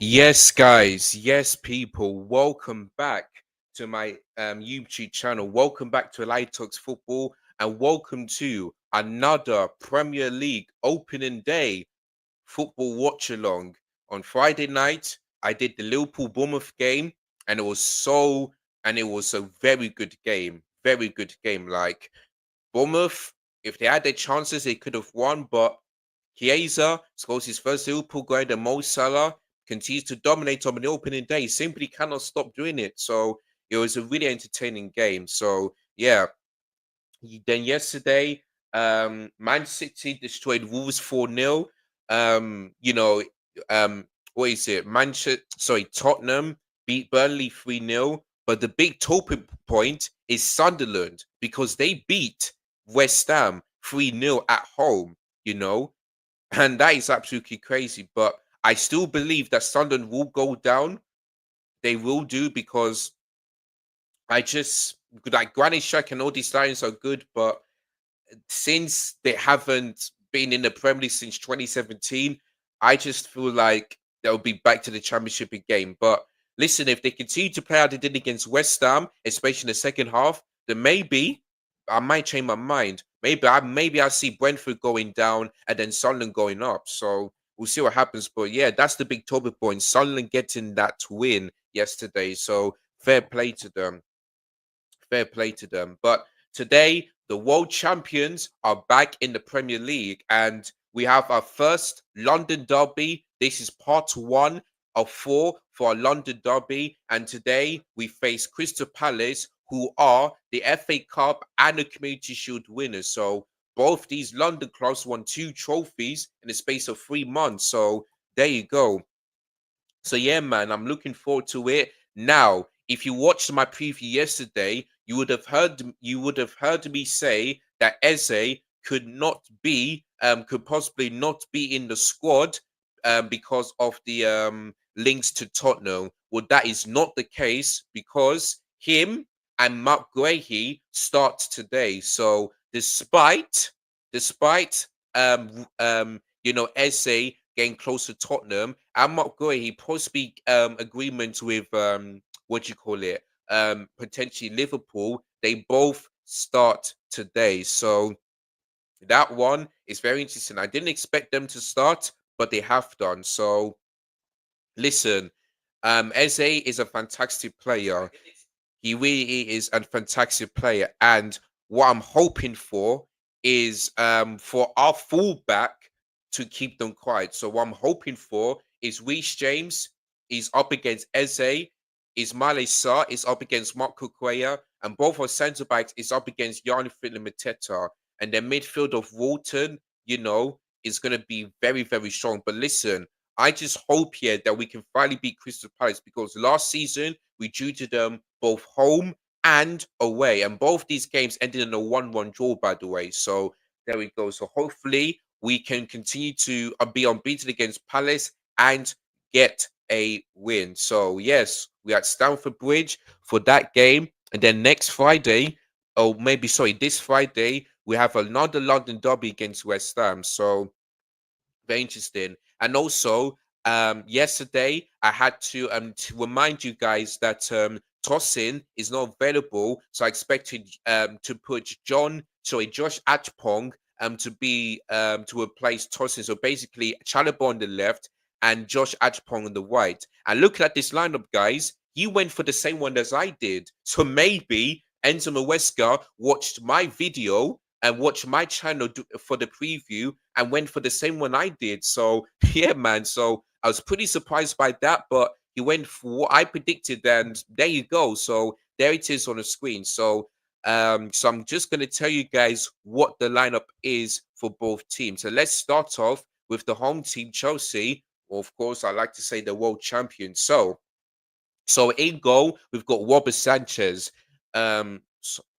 Yes, guys. Yes, people. Welcome back to my YouTube channel. Welcome back to Light Talks Football, and welcome to another Premier League opening day football watch along. On Friday night, I did the Liverpool Bournemouth game, and it was a very good game. Very good game. Like Bournemouth, if they had their chances, they could have won, but Chiesa scores his first Liverpool goal, and Mo Salah continues to dominate on the opening day. He simply cannot stop doing it. So it was a really entertaining game. So yeah. Then yesterday, Man City destroyed Wolves 4-0. You know, what is it? Tottenham beat Burnley 3-0. But the big talking point is Sunderland because they beat West Ham 3-0 at home, you know, and that is absolutely crazy. But I still believe that Sunderland will go down. They will do because I just like Granit Xhaka and all these signings are good, but since they haven't been in the Premier League since 2017, I just feel like they'll be back to the Championship game. But listen, if they continue to play how they did against West Ham, especially in the second half, then maybe I might change my mind. Maybe I see Brentford going down and then Sunderland going up. So we'll see what happens. But yeah, that's the big talking point. Sunderland getting that win yesterday. So fair play to them. Fair play to them. But today, the world champions are back in the Premier League, and we have our first London derby. This is part one of four for our London derby. And today, we face Crystal Palace, who are the FA Cup and the Community Shield winners. So both these London clubs won 2 trophies in the space of 3 months. So there you go. So yeah, man, I'm looking forward to it. Now, if you watched my preview yesterday, you would have heard me say that Eze could possibly not be in the squad because of the links to Tottenham. Well, that is not the case because him and Mark Guehi start today. So despite Eze getting close to Tottenham, and Mark Guehi possibly agreement with what do you call it? Potentially Liverpool. They both start today. So that one is very interesting. I didn't expect them to start, but they have done. So listen, Eze is a fantastic player. He really is a fantastic player. And what I'm hoping for is for our fullback to keep them quiet. So what I'm hoping for is Reece James is up against Eze, Ismail Sarr is up against Mark Cucurella, and both our centre backs is up against Jan Philip Mateta. And the midfield of Walton, is going to be very, very strong. But listen, I just hope here that we can finally beat Crystal Palace because last season we drew to them both home and away. And both these games ended in a 1-1 draw, by the way. So there we go. So hopefully we can continue to be unbeaten against Palace and get a win. So yes, we are at Stamford Bridge for that game. And then next Friday, this Friday, we have another London derby against West Ham. So very interesting. And also, yesterday I had to remind you guys that Tosin is not available, so I expected to put Josh Atchpong to replace Tosin. So basically, Chalobah on the left and Josh Atchpong on the right. And looking at this lineup, guys, he went for the same one as I did. So maybe Enzo Maresca watched my video and watched my channel for the preview and went for the same one I did. So yeah, man. So I was pretty surprised by that, but he went for what I predicted, and there you go. So there it is on the screen. So I'm just gonna tell you guys what the lineup is for both teams. So let's start off with the home team, Chelsea. Well, of course, I like to say the world champions. So in goal, we've got Robert Sanchez. Wait,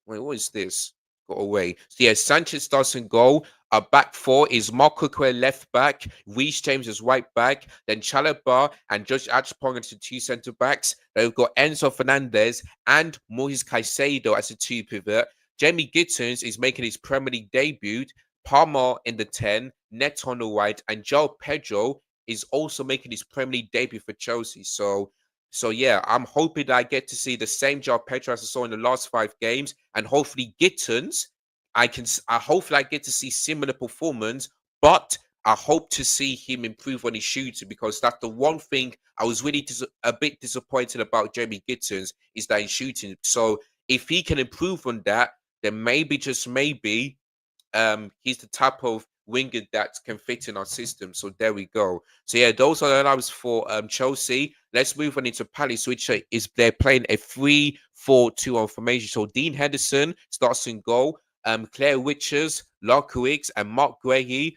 what is this? Got away. So yeah, Sanchez starts in goal. Our back four is Mark Cucurella left back, Reece James as right back, then Chalobah and Josh Atchpong as the 2 centre backs. Then we've got Enzo Fernandez and Moises Caicedo as a 2 pivot. Jamie Gittins is making his Premier League debut. Palmer in the 10, Neto on the right, and João Pedro is also making his Premier League debut for Chelsea. So yeah, I'm hoping that I get to see the same João Pedro as I saw in the last 5 games, and hopefully Gittins, hopefully I get to see similar performance, but I hope to see him improve on his shooting because that's the one thing I was really a bit disappointed about Jamie Gittins is that in shooting. So if he can improve on that, then maybe just maybe he's the type of winger that can fit in our system. So there we go. So yeah, those are the lineups for Chelsea. Let's move on into Palace, which is they're playing a 3-4-2 formation. So Dean Henderson starts in goal. Claire Witchers, Larkowicz, and Mark Guehi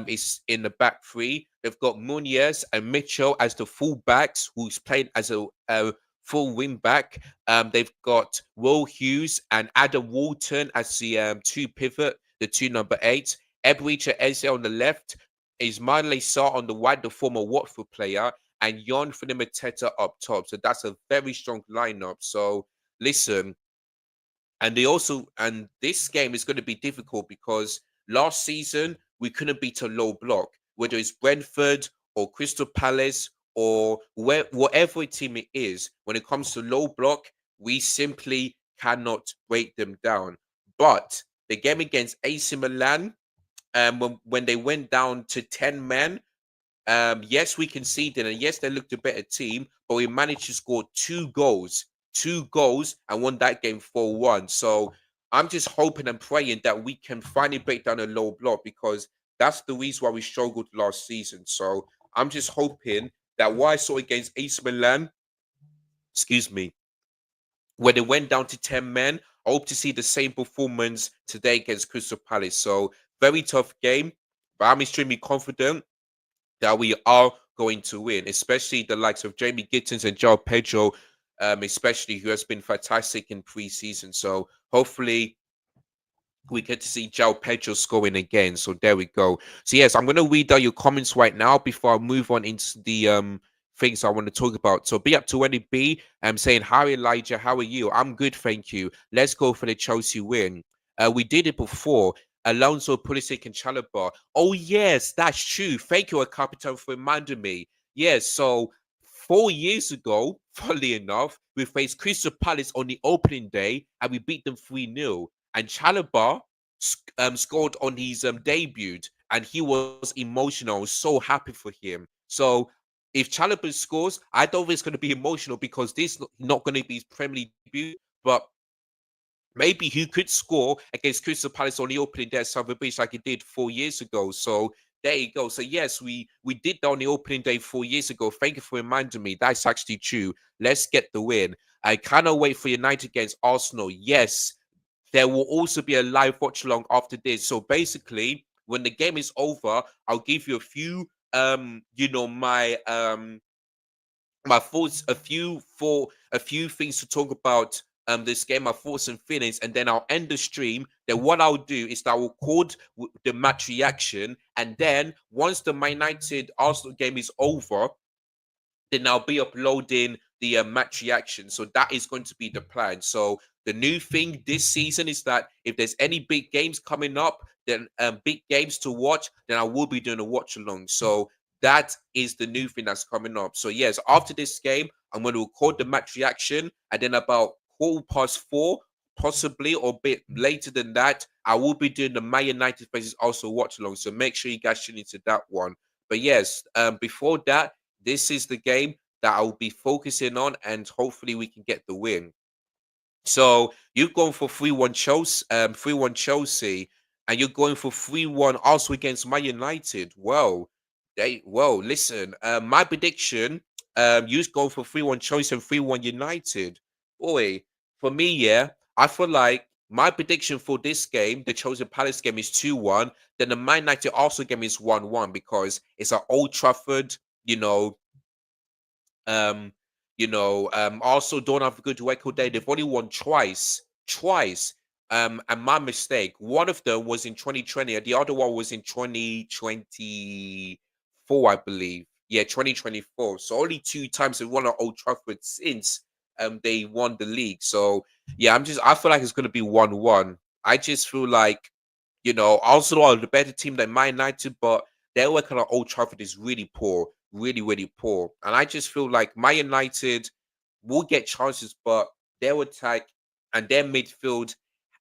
is in the back three. They've got Muniz and Mitchell as the full backs, who's playing as a full wing back. They've got Will Hughes and Adam Walton as the two pivot, the two number eight. Ebrecht Eze on the left, Ismail Sarr on the right, the former Watford player, and Jon Mateta up top. So that's a very strong lineup. So listen, and this game is going to be difficult because last season we couldn't beat a low block, whether it's Brentford or Crystal Palace or whatever team it is. When it comes to low block, we simply cannot break them down. But the game against AC Milan, when they went down to 10 men, yes, we conceded, and yes, they looked a better team, but we managed to score two goals, and won that game 4-1. So I'm just hoping and praying that we can finally break down a low block because that's the reason why we struggled last season. So I'm just hoping that what I saw against AC Milan, excuse me, when it went down to 10 men, I hope to see the same performance today against Crystal Palace. So very tough game, but I'm extremely confident that we are going to win, especially the likes of Jamie Gittins and João Pedro, especially who has been fantastic in pre-season. So hopefully we get to see João Pedro scoring again. So there we go. So yes, I'm going to read out your comments right now before I move on into the things I want to talk about. So be up to any B. I'm saying, hi Elijah, how are you? I'm good, thank you. Let's go for the Chelsea win. We did it before. Alonso, Pulisic, and Chalobah. Oh yes, that's true. Thank you, Capitan, for reminding me. Yes, so 4 years ago, funnily enough, we faced Crystal Palace on the opening day and we beat them 3-0. And Chalobah scored on his debut, and he was emotional. I was so happy for him. So if Chalobah scores, I don't think it's going to be emotional because this is not going to be his Premier League debut, but maybe he could score against Crystal Palace on the opening day at Stamford Bridge like he did 4 years ago. So there you go. So yes, we did that on the opening day 4 years ago. Thank you for reminding me. That's actually true. Let's get the win. I cannot wait for United against Arsenal. Yes, there will also be a live watch along after this. So basically, when the game is over, I'll give you a few my thoughts, a few things to talk about this game, my thoughts and feelings, and then I'll end the stream. Then what I'll do is that I will record the match reaction, and then once the Man United Arsenal game is over, then I'll be uploading the match reaction. So that is going to be the plan. So the new thing this season is that if there's any big games coming up, then big games to watch, then I will be doing a watch along. So that is the new thing that's coming up. So yes, after this game, I'm going to record the match reaction, and then about 4:15, possibly or a bit later than that, I will be doing the Man United versus also watch along. So make sure you guys tune into that one. But yes, before that, this is the game that I'll be focusing on, and hopefully we can get the win. So you've gone for 3-1 Chelsea, 3-1 Chelsea, and you're going for 3-1 also against Man United. Listen, my prediction, you've gone for 3-1 Chelsea and 3-1 United. Boy, for me, yeah, I feel like my prediction for this game, the Chelsea Palace game, is 2-1. Then the Man United also game is 1-1 because it's at Old Trafford, you know, um, also don't have a good record there. They've only won twice. And my mistake. One of them was in 2020, and the other one was in 2024, I believe. Yeah, 2024. So only two times they won at Old Trafford since they won the league. So yeah, I feel like it's gonna be 1-1. I just feel like, Arsenal are the better team than Man United, but their record at Old Trafford is really poor, really, really poor. And I just feel like Man United will get chances, but their attack and their midfield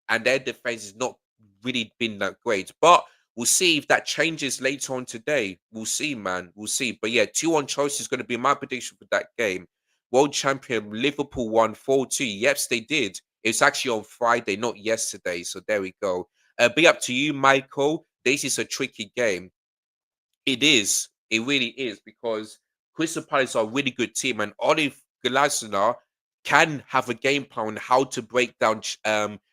and their defense has not really been that great. But we'll see if that changes later on today. We'll see, man. We'll see. But yeah, 2-1 Chelsea is going to be my prediction for that game. World champion Liverpool won 4-2. Yes, they did. It's actually on Friday, not yesterday. So there we go. Be up to you, Michael. this is a tricky game. It is. It really is because Crystal Palace are a really good team, and Olive Glasner can have a game plan on how to break down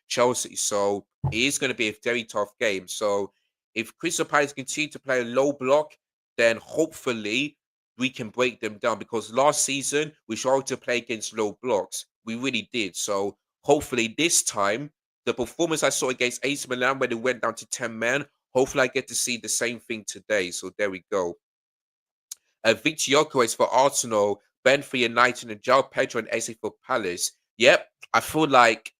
Chelsea. So it is going to be a very tough game. So if Crystal Palace continue to play a low block, then hopefully we can break them down. Because last season we struggled to play against low blocks. We really did. So hopefully this time, the performance I saw against AC Milan when it went down to 10 men, hopefully, I get to see the same thing today. So there we go. Victor Gyökeres for Arsenal, Ben for United, and João Pedro and Eze for Palace. Yep, I feel like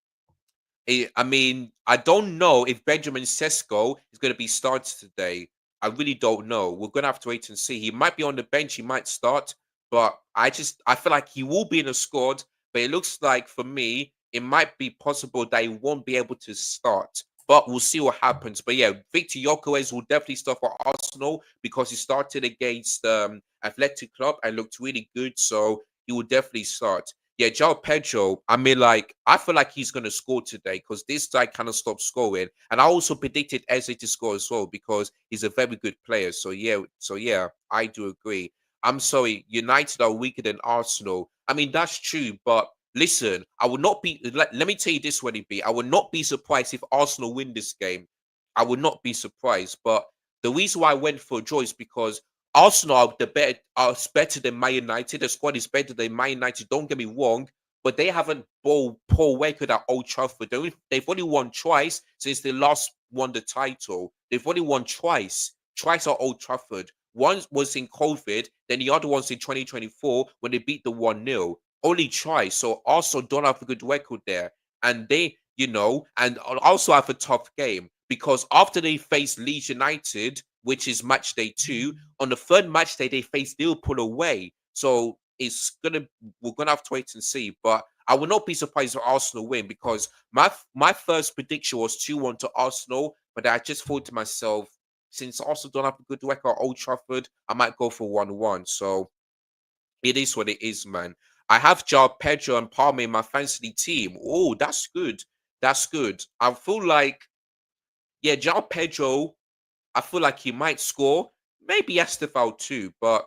I mean, I don't know if Benjamin Sesko is going to be started today. I really don't know. We're going to have to wait and see. He might be on the bench. He might start, but I feel like he will be in the squad. But it looks like for me, it might be possible that he won't be able to start. But we'll see what happens. But yeah, Victor Gyökeres will definitely start for Arsenal because he started against Athletic Club and looked really good. So he will definitely start. Yeah, João Pedro, I mean, like, I feel like he's going to score today because this guy kind of stopped scoring. And I also predicted Eze to score as well because he's a very good player. So yeah, I do agree. I'm sorry, United are weaker than Arsenal. I mean, that's true, but listen, I would not be, let me tell you this, what it be. I would not be surprised if Arsenal win this game. I would not be surprised. But the reason why I went for a draw is because Arsenal are better than Man United. The squad is better than Man United. Don't get me wrong, but they haven't bowled poor record at Old Trafford. They've only won twice since they last won the title. They've only won twice at Old Trafford. One was in COVID, then the other one's in 2024 when they beat the 1-0. Only twice. So Arsenal don't have a good record there. And and also have a tough game because after they face Leeds United, which is match day 2, on the third match day they face Liverpool away. So we're gonna have to wait and see. But I will not be surprised if Arsenal win because my first prediction was 2-1 to Arsenal, but I just thought to myself, since Arsenal don't have a good record at Old Trafford, I might go for 1-1. So it is what it is, man. I have João Pedro and Palmer in my fantasy team. Oh, that's good. That's good. I feel like, yeah, João Pedro, I feel like he might score. Maybe Estefao too, but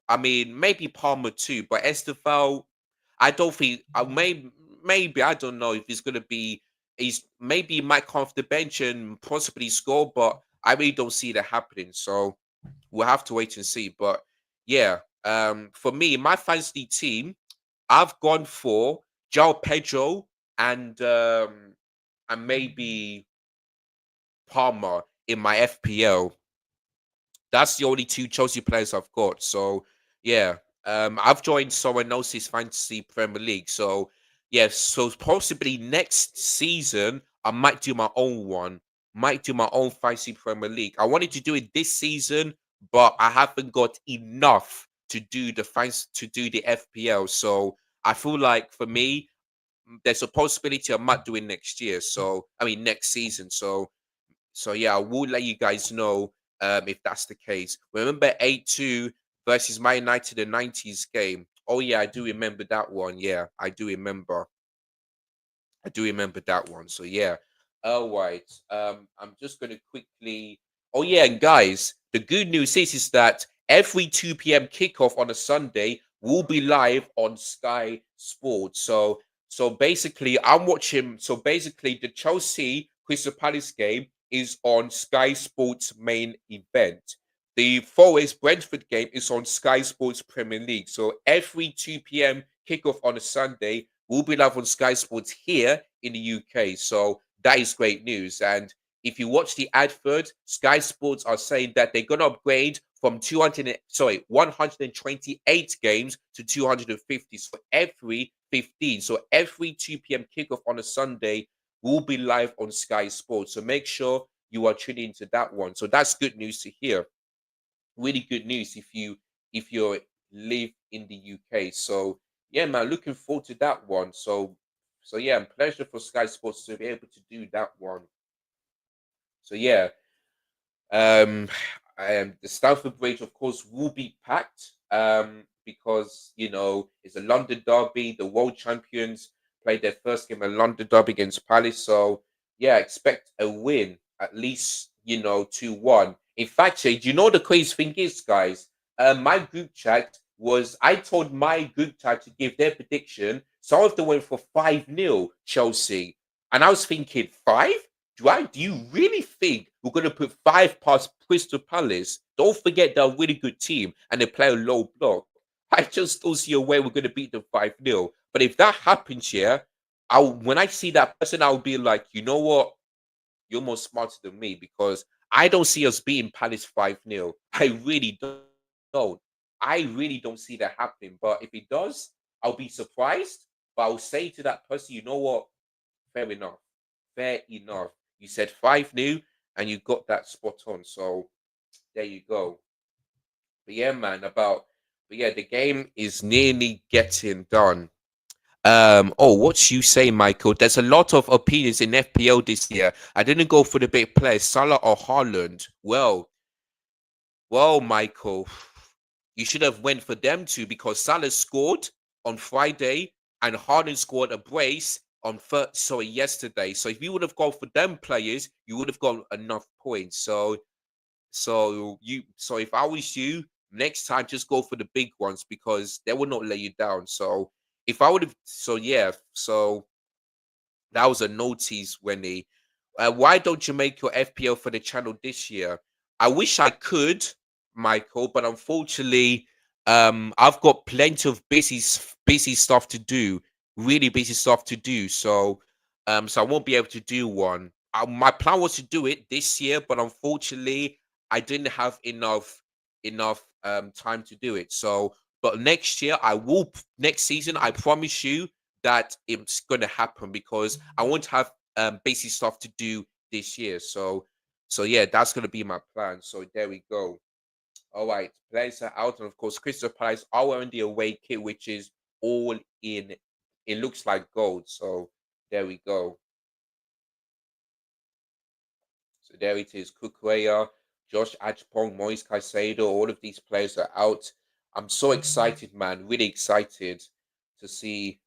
I mean, maybe Palmer too. But Estefao, I don't think. Maybe I don't know if he's gonna be. He's maybe he might come off the bench and possibly score, but I really don't see that happening. So we'll have to wait and see. But yeah, for me, my fantasy team, I've gone for João Pedro and maybe Palmer in my FPL. That's the only two Chelsea players I've got. So yeah, I've joined someone else's fantasy Premier League. So yeah, so possibly next season I might do my own one. Might do my own fantasy Premier League. I wanted to do it this season, but I haven't got enough to do the FPL. So I feel like for me, there's a possibility I might do it next year. So I mean next season. So yeah, I will let you guys know if that's the case. Remember 8-2 versus Man United, the 90s game. Oh yeah, I do remember that one. Yeah, I do remember. I do remember that one. So yeah. All right. I'm just gonna quickly. Oh yeah, and guys, the good news is that every 2 p.m. kickoff on a Sunday will be live on Sky Sports. So basically, I'm watching. So basically, the Chelsea Crystal Palace game is on Sky Sports main event. The Forest Brentford game is on Sky Sports Premier League. So every 2 p.m. kickoff on a Sunday will be live on Sky Sports here in the UK. So that is great news. And if you watch the advert, Sky Sports are saying that they're going to upgrade from 128 games to 250. So every 15. So every 2 p.m. kickoff on a Sunday will be live on Sky Sports. So make sure you are tuning into that one. So that's good news to hear. Really good news if you live in the UK. So yeah, man, looking forward to that one. So yeah, pleasure for Sky Sports to be able to do that one. So yeah, um, the Stamford Bridge, of course, will be packed. Because it's a London derby. The world champions played their first game a London derby against Palace. So yeah, expect a win. at least 2-1. In fact, you know the crazy thing is, guys, my group chat was I told my group chat to give their prediction. Some of them went for 5-0 Chelsea. And I was thinking, five? Do you really think we're gonna put five past Crystal Palace? Don't forget they're a really good team and they play a low block. I just don't see a way we're gonna beat them 5-0. But if that happens, yeah, when I see that person, I'll be like, you know what? You're more smarter than me because I don't see us beating Palace 5-0. I really don't. I really don't see that happening. But if it does, I'll be surprised. But I'll say to that person, you know what? Fair enough. Fair enough. You said 5-0 and you got that spot on. So there you go. But yeah, man, but yeah, the game is nearly getting done. What you say, Michael? There's a lot of opinions in FPL this year. I didn't go for the big players, Salah or Haaland. Well, Michael, you should have went for them too because Salah scored on Friday and Haaland scored a brace on yesterday. So if you would have gone for them players, you would have got enough points. So if I was you, next time just go for the big ones because they will not let you down. So if I would have, so yeah, so that was a notice, Wendy. Why don't you make your FPL for the channel this year? I wish I could, Michael, but unfortunately, I've got plenty of busy stuff to do, really busy stuff to do. So I won't be able to do one. My plan was to do it this year, but unfortunately, I didn't have enough time to do it. But next year, next season, I promise you that it's going to happen because I want to have basic stuff to do this year. So yeah, that's going to be my plan. So there we go. All right, players are out, and of course, Crystal Palace are wearing the away kit, which is all in. It looks like gold. So there we go. So there it is. Kukurea, Josh Achpong, Moise Caicedo, all of these players are out. I'm so excited, man. Really excited to see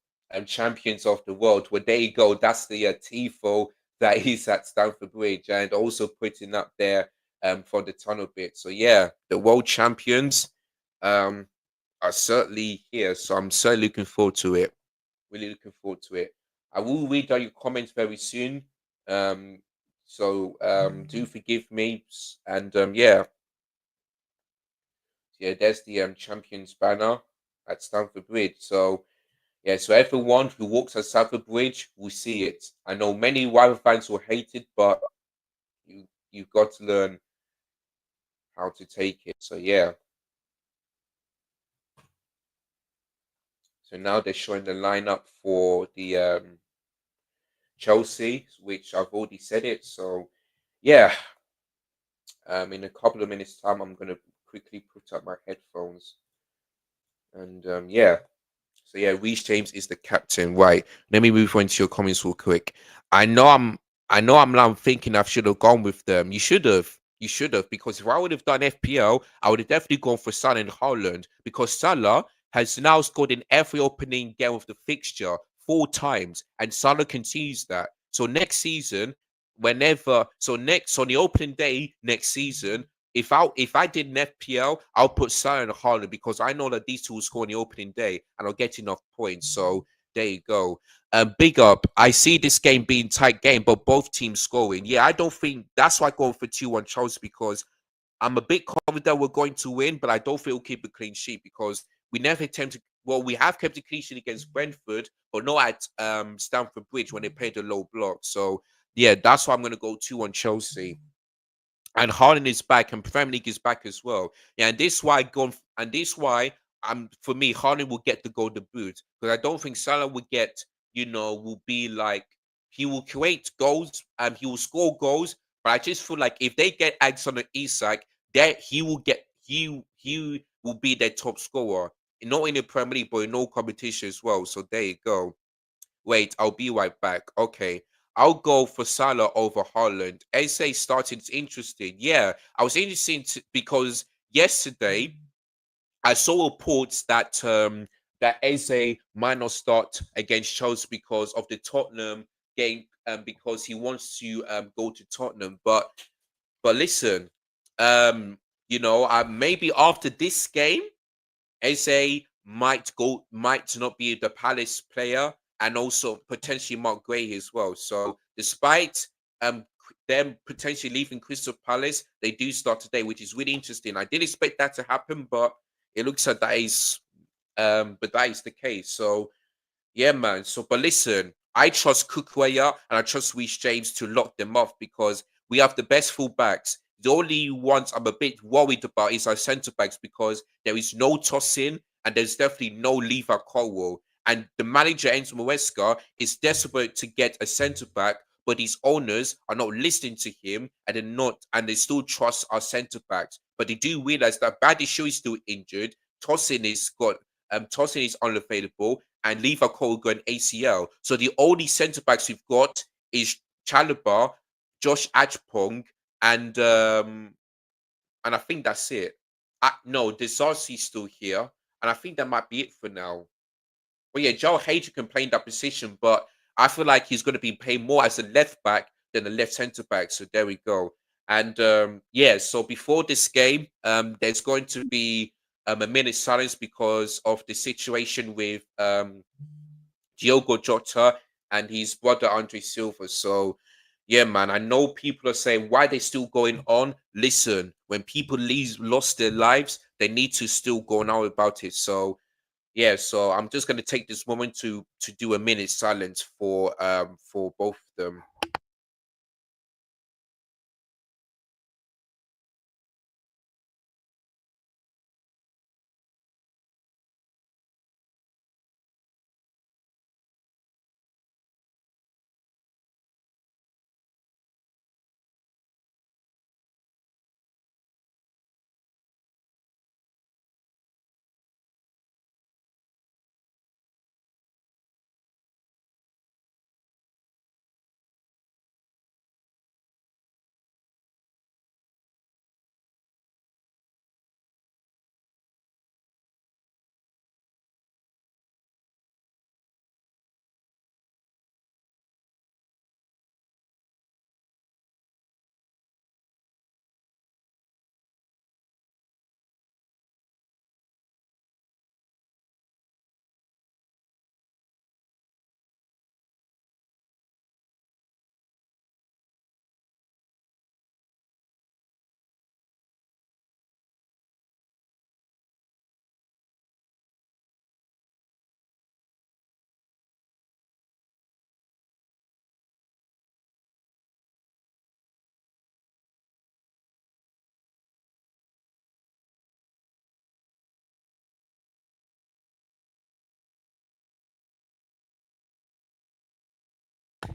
champions of the world. Well, there you go. That's the TIFO that is at Stamford Bridge and also putting up there for the tunnel bit. So yeah, the world champions um are certainly here. So I'm certainly looking forward to it. Really looking forward to it. I will read out your comments very soon. Do forgive me. And yeah, there's the champions banner at Stamford Bridge. So yeah, so everyone who walks at Stamford Bridge will see it. I know many rival fans will hate it, but you've got to learn how to take it. So yeah. So now they're showing the lineup for the Chelsea, which I've already said it. So yeah, in a couple of minutes' time, I'm gonna quickly put up my headphones, and yeah. So yeah, Reece James is the captain. Right. Let me move on to your comments real quick. I know I'm I know I'm now thinking I should have gone with them. You should have. You should have, because if I would have done FPL, I would have definitely gone for Salah and Haaland because Salah has now scored in every opening game of the fixture 4 times, and Salah continues that. So next season, next on the opening day next season, if I did an FPL, I'll put Salah and Haaland because I know that these two will score on the opening day and I'll get enough points. So there you go. Big up. I see this game being tight game, but both teams scoring. Yeah, I don't think that's why I go for 2-1 Chelsea because I'm a bit confident we're going to win, but I don't think we'll keep a clean sheet because we never attempt to. Well, we have kept a clean sheet against Brentford, but not at Stamford Bridge when they played a low block. So yeah, that's why I'm going to go 2-1 Chelsea. And Haaland is back, and Premier League is back as well. Yeah, and this why for me, Haaland will get the golden boot because I don't think Salah will will be like he will create goals and he will score goals, but I just feel like if they get Alexander Isak, that he will be their top scorer, not in the Premier League, but in all competition as well. So there you go. Wait, I'll be right back. Okay. I'll go for Salah over Holland. SA started. It's interesting. Yeah, I was interested because yesterday I saw reports that Eze might not start against Chelsea because of the Tottenham game because he wants to go to Tottenham. But listen, um, maybe after this game, Eze might not be the Palace player, and also potentially Mark Gray as well. So despite them potentially leaving Crystal Palace, they do start today, which is really interesting. I did expect that to happen, but it looks like that is the case. So yeah, man. So, but listen, I trust Kukwaya and I trust Reece James to lock them off because we have the best fullbacks. The only ones I'm a bit worried about is our centre backs because there is no tossing and there's definitely no Levi Colwell. And the manager, Enzo Maresca, is desperate to get a centre back, but his owners are not listening to him and they still trust our centre backs. But they do realize that Badishu is still injured. Tosin is unavailable, and Levi Cole got an ACL. So the only centre backs we've got is Chalobah, Josh Achpong, and I think that's it. No, Desarcy's still here, and I think that might be it for now. Well, yeah, Joe Hager can play in that position, but I feel like he's going to be playing more as a left back than a left centre back. So there we go. And yeah, so before this game, there's going to be a minute silence because of the situation with Diogo Jota and his brother Andre Silva. So yeah, man, I know people are saying why they still going on. Listen, when people lost their lives, they need to still go on about it. So yeah, so I'm just gonna take this moment to do a minute silence for both of them.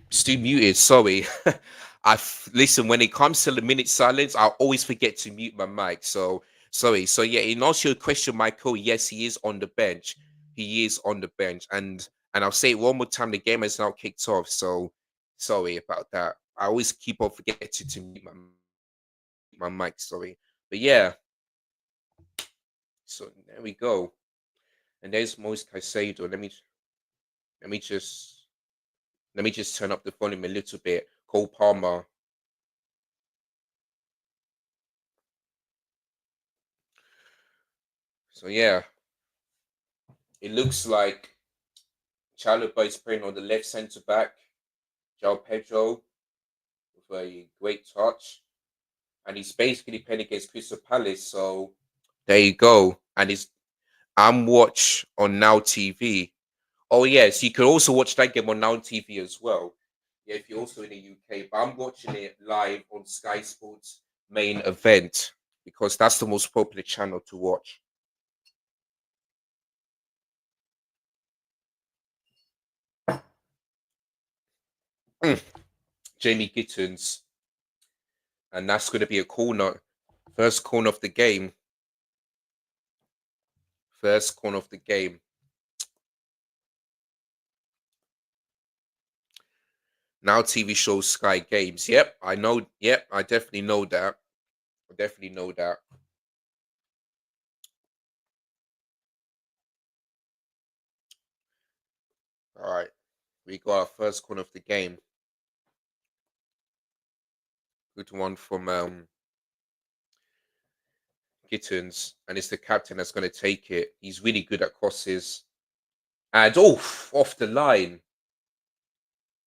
Still muted. Sorry. Listen. When it comes to the minute silence, I always forget to mute my mic. So sorry. So yeah, in answer to your question, Michael, yes, he is on the bench. He is on the bench, and I'll say it one more time. The game has now kicked off. So sorry about that. I always keep on forgetting to mute my mic. Sorry, but yeah. So there we go. And there's Moise Caicedo. Let me just let me just turn up the volume a little bit. Cole Palmer. So yeah, it looks like Chalobah is playing on the left centre back. João Pedro with a great touch, and he's basically playing against Crystal Palace. So there you go. And it's I'm watch on Now TV. Oh yes, you can also watch that game on Now TV as well. Yeah, if you're also in the UK, but I'm watching it live on Sky Sports main event because that's the most popular channel to watch. Mm, Jamie Gittens, and that's going to be a corner, first corner of the game. First corner of the game. Now TV shows Sky Games. Yep, I know. Yep, I definitely know that. I definitely know that. All right, we got our first corner of the game. Good one from Gittins, and it's the captain that's going to take it. He's really good at crosses. And oh, off the line.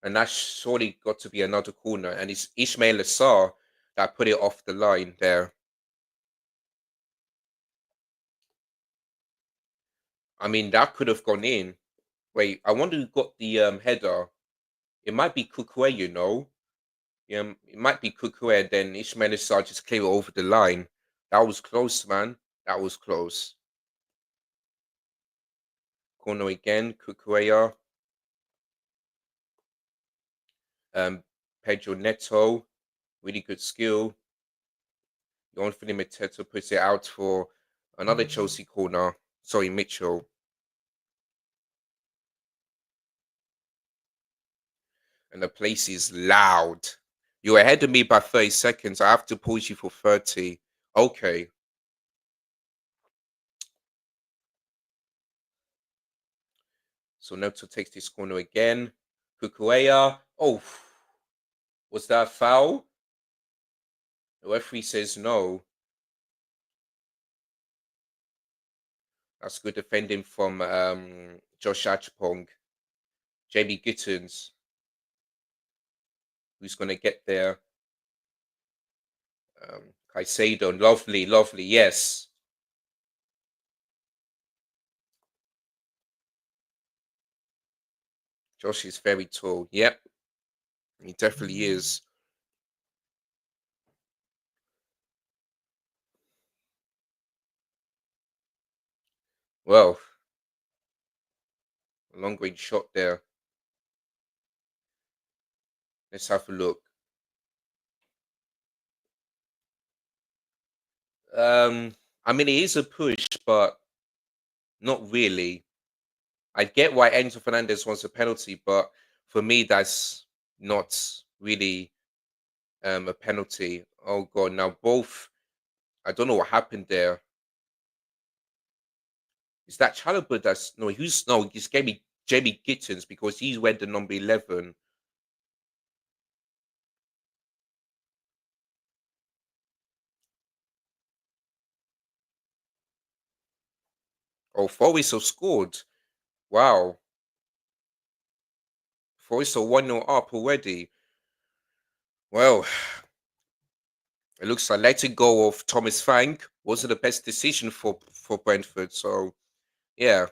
And that's surely got to be another corner. And it's Ismail Assar that put it off the line there. I mean, that could have gone in. Wait, I wonder who got the header. It might be Kukwe, you know. It might be Kukwe, then Ismail Assar just clear it over the line. That was close, man. That was close. Corner again, Kukwe. Pedro Neto, really good skill. Anthony Mateta puts it out for another Chelsea corner. Sorry, Mitchell. And the place is loud. You're ahead of me by 30 seconds. I have to pause you for 30. Okay. So Neto takes this corner again. Kukuea. Oh, was that a foul? The referee says no. That's good defending from Josh Achpong. JB Gittins, who's going to get there. Caicedo, lovely, lovely, yes. Josh is very tall. Yep, he definitely is. Well, a long range shot there. Let's have a look. I mean, it is a push, but not really. I get why Enzo Fernandez wants a penalty, but for me, that's not really a penalty. Oh god! Now both, I don't know what happened there. Is that Chalobah? That's no. Who's no? It's Jamie Gittins because he's wearing the number 11. Oh, Forest have scored. Wow, Forest are 1-0 up already. Well, it looks like letting go of Thomas Frank wasn't the best decision for Brentford. So yeah,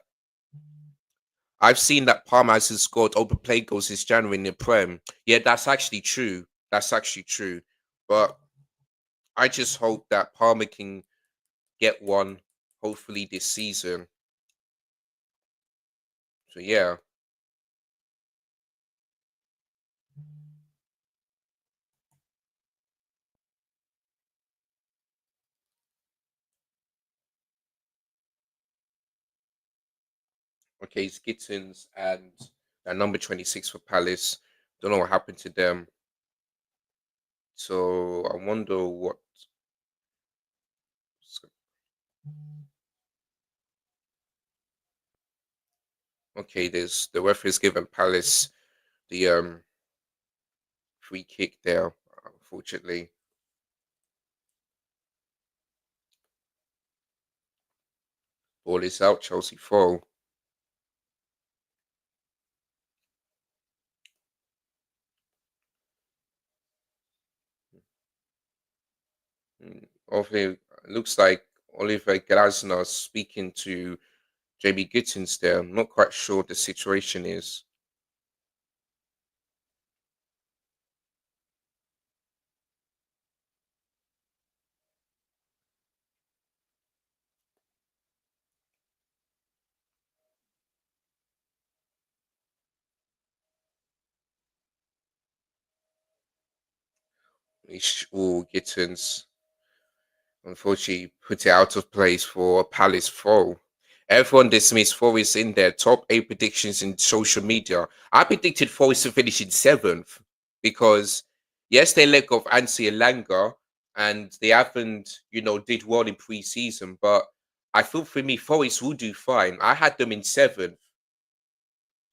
I've seen that Palmer hasn't scored open play goals since January in the Prem. Yeah, that's actually true. That's actually true. But I just hope that Palmer can get one, hopefully this season. So yeah, okay, it's Gittins and number 26 for Palace. Don't know what happened to them. So I wonder what. Okay, there's the referee's given Palace the free kick there. Unfortunately, ball is out. Chelsea fall. Obviously, looks like Oliver Glasner speaking to JB Gittins there. I'm not quite sure what the situation is. Oh, Gittins unfortunately put it out of place for a Palace fall. Everyone dismissed Forest in their top 8 predictions in social media. I predicted Forest to finish in 7th because, yes, they let go of Ansi Elanga and they haven't, did well in pre-season, but I feel for me, Forest will do fine. I had them in 7th.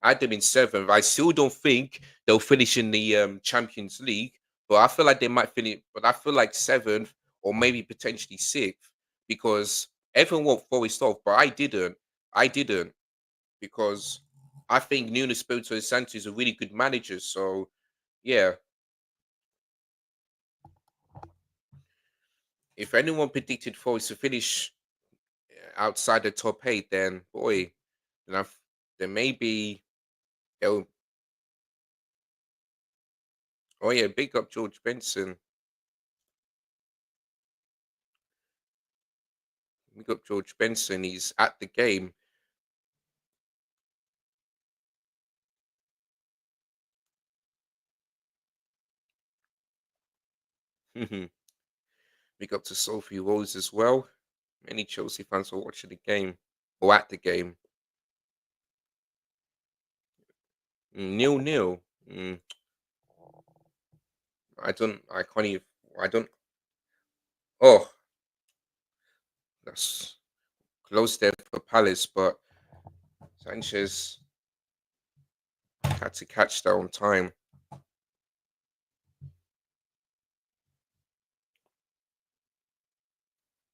I had them in 7th. I still don't think they'll finish in the Champions League, but I feel like they might finish. But I feel like seventh or maybe potentially sixth because everyone won't Forest off, but I didn't. I didn't because I think Nuno Espirito Santo is a really good manager. So yeah, if anyone predicted Forest to finish outside the top eight, then boy, then then maybe they'll. Oh yeah, big up George Benson. Big up George Benson. He's at the game. Big up to Sophie Rose as well. Many Chelsea fans were watching the game or at the game. 0-0. Mm, I don't. I can't even. I don't. Oh, that's close there for Palace, but Sanchez had to catch that on time.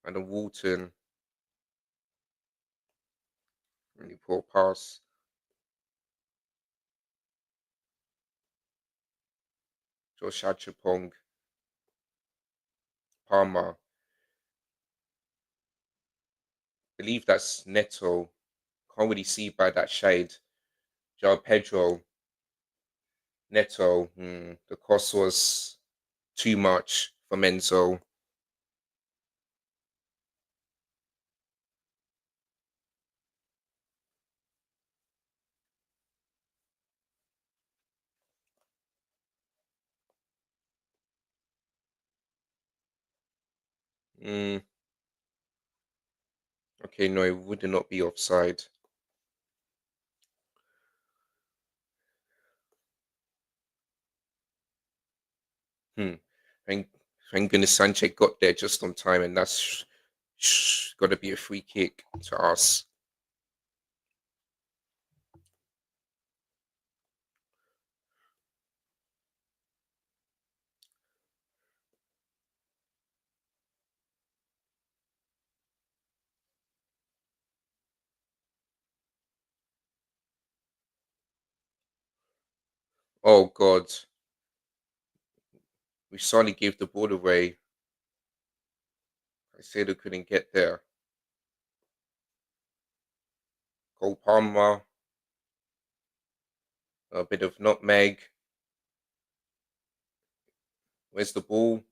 And the Walton, really poor pass. Josh Achapong, Palmer. Believe that's Neto. Can't really see by that shade. João Pedro, Neto. The cost was too much for Menzo. Mm, okay, no, it would not be offside. Hmm. Thank, thank goodness Sanchez got there just on time, and that's got to be a free kick to us. Oh God, we suddenly gave the ball away. I said we couldn't get there. Cole Palmer, a bit of nutmeg. Where's the ball?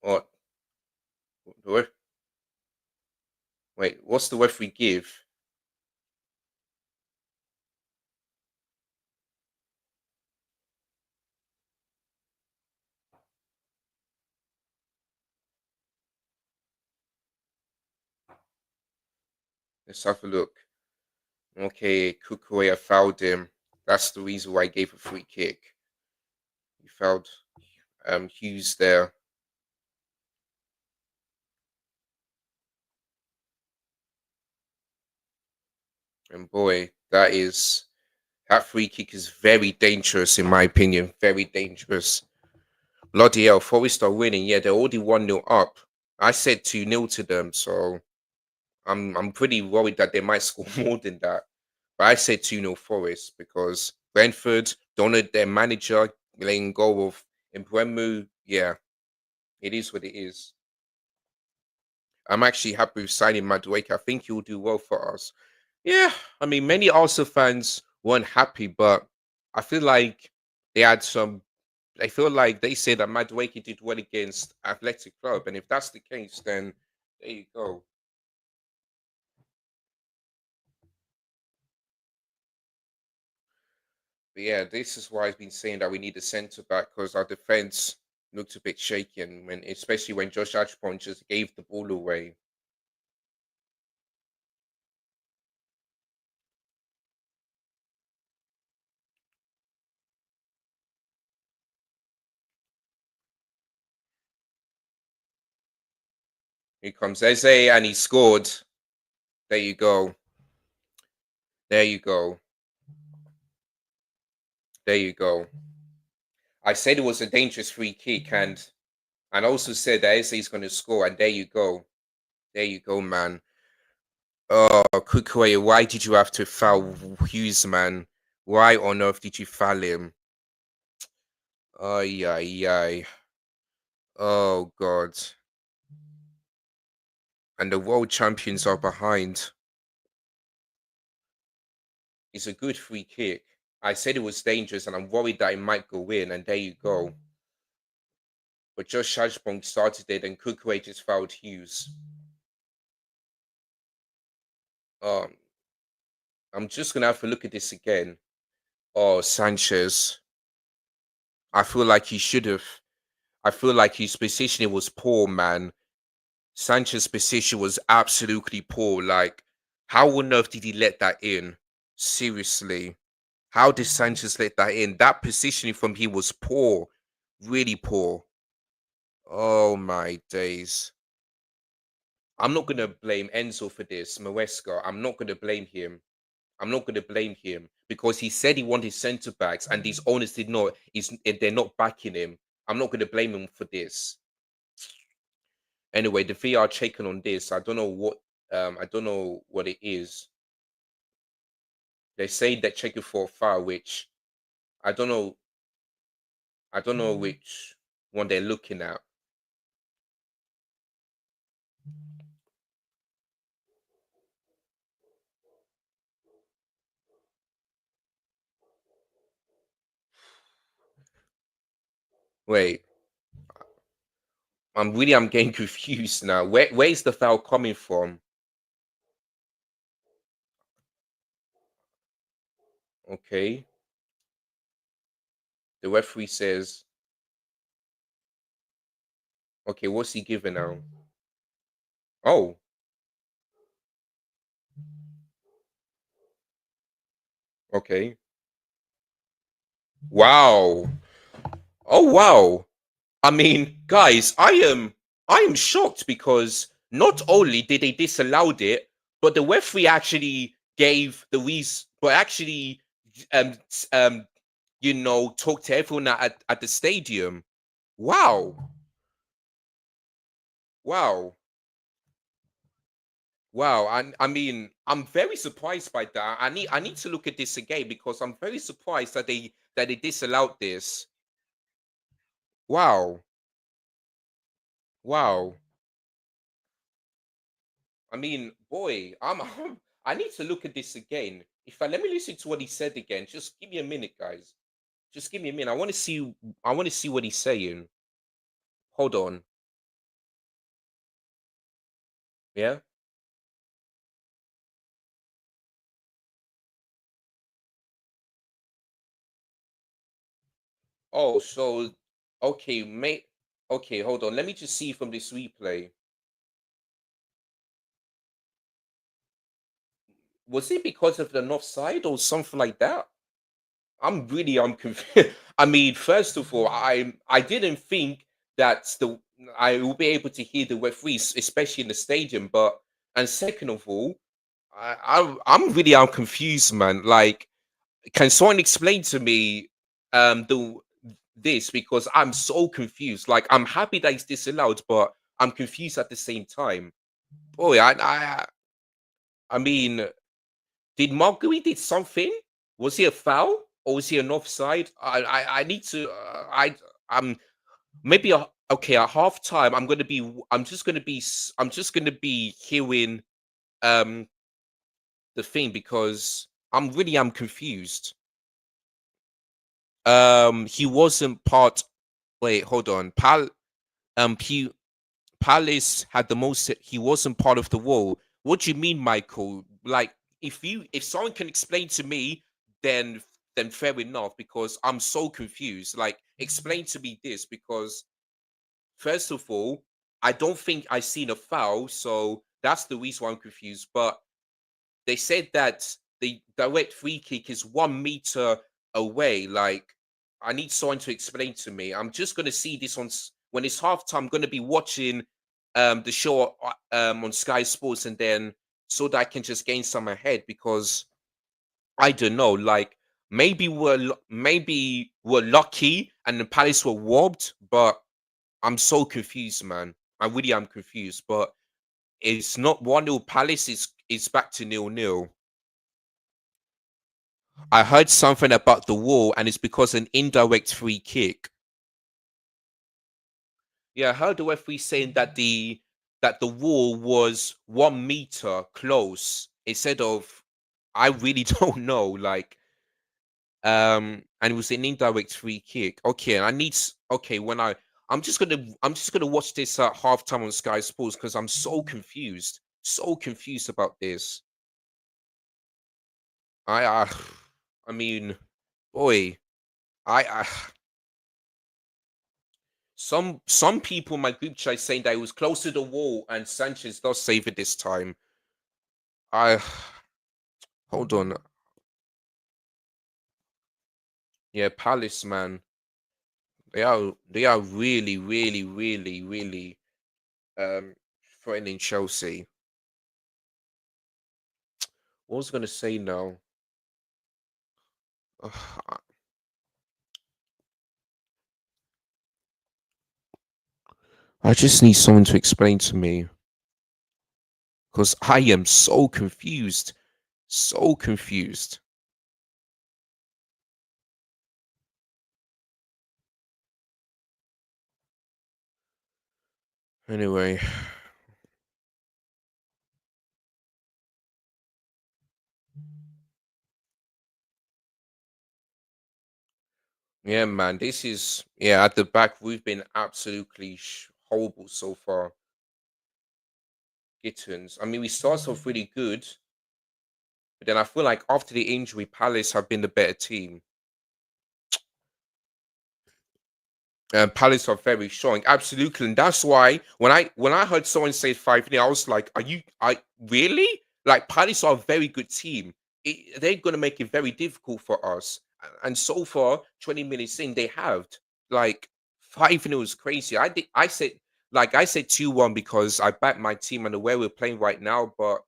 What? Wait, what's the referee give? Let's have a look. Okay, Kukurea fouled him. That's the reason why I gave a free kick. He fouled Hughes there. And boy, that free kick is very dangerous in my opinion. Very dangerous. Bloody hell, Forest are winning. Yeah, they're already 1-0 up. I said 2-0 to them, so I'm pretty worried that they might score more than that. But I said 2-0 Forest because Brentford don't know their manager letting go of Mbremu. Yeah, it is what it is. I'm actually happy with signing Madueke. I think he'll do well for us. Yeah, I mean, many Arsenal fans weren't happy, but I feel like they had some. I feel like they say that Madueke did well against Athletic Club, and if that's the case, then there you go. But yeah, this is why I've been saying that we need a centre back because our defense looked a bit shaky, and when especially when Josh Archibald just gave the ball away. Here comes Eze, and he scored. There you go. There you go. There you go. I said it was a dangerous free kick, and also said that Eze is going to score, and there you go. There you go, man. Oh, Kukurea, why did you have to foul Hughes, man? Why on earth did you foul him? Ay, ay, ay. Oh, God. And the world champions are behind. It's a good free kick. I said it was dangerous, and I'm worried that it might go in, and there you go. But Josh Ashbong started it, and Kukurea just fouled Hughes. Um, I'm just gonna have to look at this again. Oh, Sanchez. I feel like he should have. I feel like his positioning was poor, man. Sanchez's position was absolutely poor. Like, how on earth did he let that in? Seriously. How did Sanchez let that in? That positioning from him was poor. Really poor. Oh my days. I'm not gonna blame Enzo for this, Maresca. I'm not gonna blame him. I'm not gonna blame him because he said he wanted centre backs and these owners did not. They're not backing him. I'm not gonna blame him for this. Anyway, the VR checking on this. I don't know what it is. They say they're checking for a foul, which I don't know. I don't know which one they're looking at. Wait, I'm getting confused now. Where's the foul coming from? Okay. The referee says, okay, what's he giving now? Oh, okay. Wow. Oh wow. I mean, guys, I am shocked because not only did they disallowed it, but the referee actually gave the reason, but actually, um, s- um, talked to everyone at the stadium. Wow, wow, wow. I mean, I'm very surprised by that. I need to look at this again because I'm very surprised that they disallowed this. Wow, wow. I mean, boy, I need to look at this again. If I let me listen to what he said again, just give me a minute, guys. Just give me a minute. I want to see what he's saying. Hold on. Yeah. Oh, so okay, mate. Okay, hold on. Let me just see from this replay. Was it because of the north side or something like that? I'm confused. I mean, first of all, I didn't think that I will be able to hear the referees, especially in the stadium. But and second of all, I'm confused, man. Like, can someone explain to me the this because I'm so confused. Like, I'm happy that it's disallowed, but I'm confused at the same time. Boy, I mean, did Marguerite did something? Was he a foul or was he an offside? I need to. I'm maybe okay at halftime. I'm gonna be. I'm just gonna be. I'm just gonna be hearing um the thing because I'm confused. He wasn't part. Wait, hold on. P, Palace had the most. He wasn't part of the wall. What do you mean, Michael? Like, if someone can explain to me, then fair enough. Because I'm so confused. Like, explain to me this because first of all, I don't think I seen a foul, so that's the reason why I'm confused. But they said that the direct free kick is 1 meter away. Like, I need someone to explain to me. I'm just gonna see this when it's halftime. I'm gonna be watching the show on Sky Sports, and then so that I can just gain some ahead because I don't know. Like, maybe we're lucky and the Palace were robbed, but I'm so confused, man. I really am confused. But it's not 1-0 Palace, it's back to 0-0. I heard something about the wall, and it's because an indirect free kick. Yeah, I heard the referee saying that the wall was 1 meter close instead of, I really don't know. Like, and it was an indirect free kick. Okay, okay, I'm just gonna watch this at halftime on Sky Sports because I'm so confused about this. I I mean, boy, I some people in my group chat saying that it was close to the wall and Sanchez does save it this time. I hold on. Yeah, Palace, man. They are really, really, really, really um threatening Chelsea. What was I gonna say now? Ugh, I just need someone to explain to me because I am so confused. So confused. Anyway, yeah, man, this is, yeah, at the back we've been absolutely horrible so far. Gittins. I mean, we started off really good, but then I feel like after the injury, Palace have been the better team. Palace are very strong, absolutely, and that's why when I heard someone say 5-0, I was like, "Are you? I really like Palace are a very good team. They're going to make it very difficult for us." And so far, 20 minutes in, they have like 5-0 is crazy. I said 2-1 because I backed my team and the way we're playing right now, but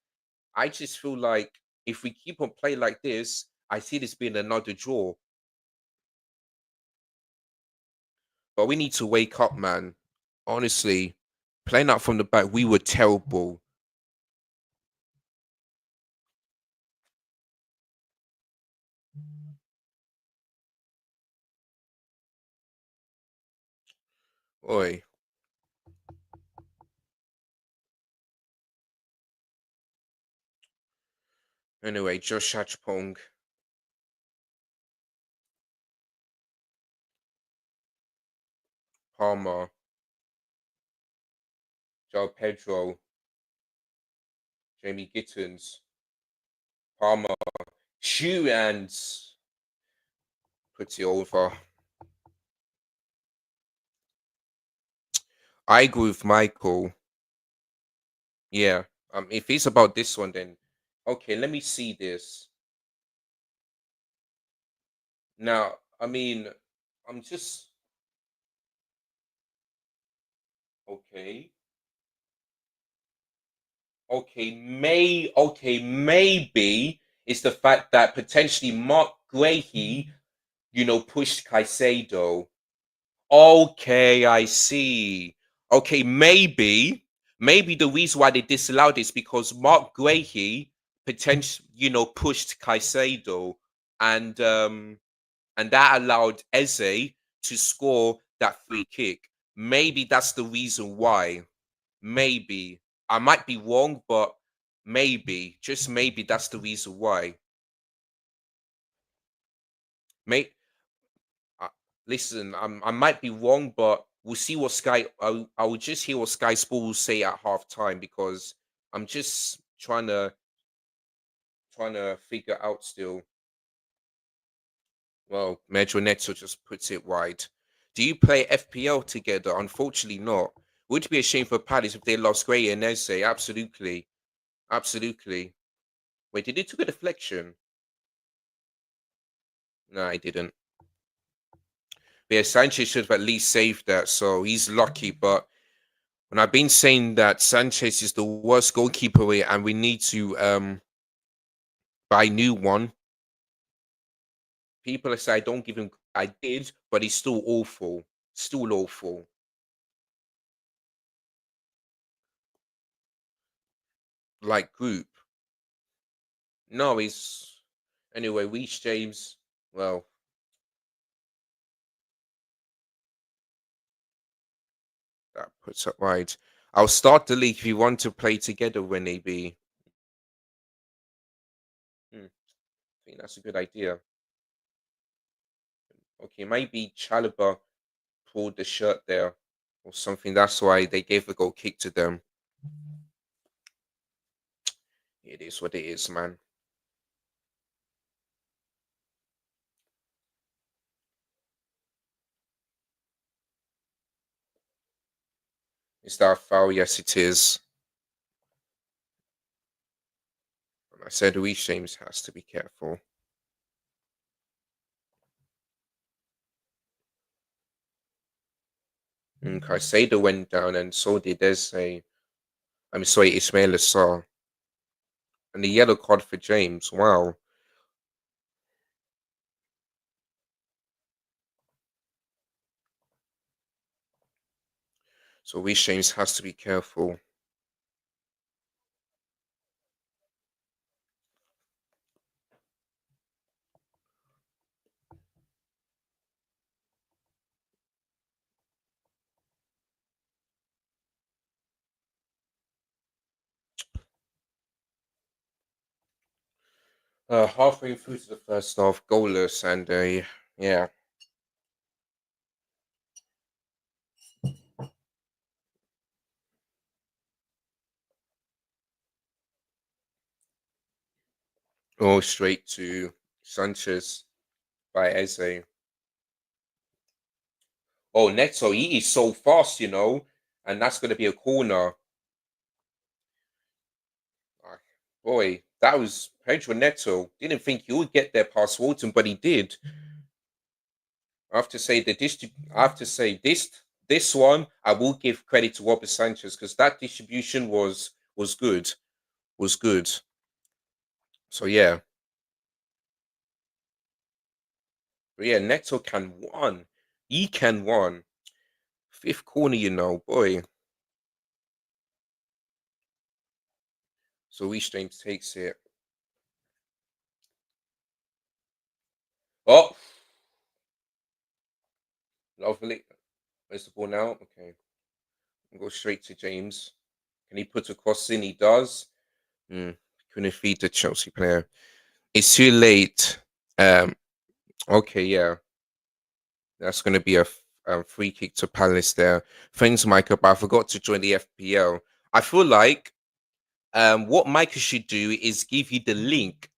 I just feel like if we keep on playing like this, I see this being another draw. But we need to wake up, man. Honestly, playing out from the back, we were terrible. Oi. Anyway, Josh Hatchpong, Palmer, Joe Pedro, Jamie Gittens, Palmer, Shoe and put it over. I agree with Michael. Yeah. If it's about this one, then okay, let me see this. Now, I mean, I'm just okay. Maybe it's the fact that potentially Mark Grahey, pushed Caicedo. Okay, I see. Okay, maybe the reason why they disallowed is because Mark Grahey potentially, pushed Caicedo, and that allowed Eze to score that free kick. Maybe that's the reason why. Maybe I might be wrong, but maybe, just maybe, that's the reason why. May uh, Listen, I might be wrong, but we'll see what I will just hear what Sky Sport will say at halftime because I'm just trying to figure out still. Well, Metro Neto just puts it wide. Do you play FPL together? Unfortunately, not. Would be a shame for Palace if they lost Gray and Eze. Absolutely, absolutely. Wait, did he took a deflection? No, I didn't. But yeah, Sanchez should have at least saved that, so he's lucky. But when I've been saying that Sanchez is the worst goalkeeper here, and we need to buy a new one. People say I don't give him. I did, but he's still awful. Still awful. Like group. No, he's anyway. Reece James. Well, that puts up right. I'll start the league if you want to play together, Winnie B. Hmm, I think that's a good idea. Okay, maybe Chalobah pulled the shirt there or something. That's why they gave the goal kick to them. It is what it is, man. Is that a foul? Yes, it is. And I said Reece James has to be careful. And Caicedo went down, and so did Eze. I'm sorry, Ismail Assar. And the yellow card for James. Wow. So Reece James has to be careful. Halfway through to the first half, goalless, and yeah. Oh, straight to Sanchez by Eze. Oh, Neto, he is so fast, and that's going to be a corner. Ah, boy, that was Pedro Neto. Didn't think he would get there past Walton, but he did. I have to say I have to say this one. I will give credit to Robert Sanchez because that distribution was good, was good. So yeah, but yeah, Neto can one. He can one. Fifth corner, boy. So Reece James takes it. Oh, lovely. Where's the ball now? Okay, go straight to James. Can he put a cross in? He does. Mm, couldn't feed the Chelsea player. It's too late. Um. Okay. Yeah. That's going to be a free kick to Palace there. Thanks, Micah. But I forgot to join the FPL. I feel like what Micah should do is give you the link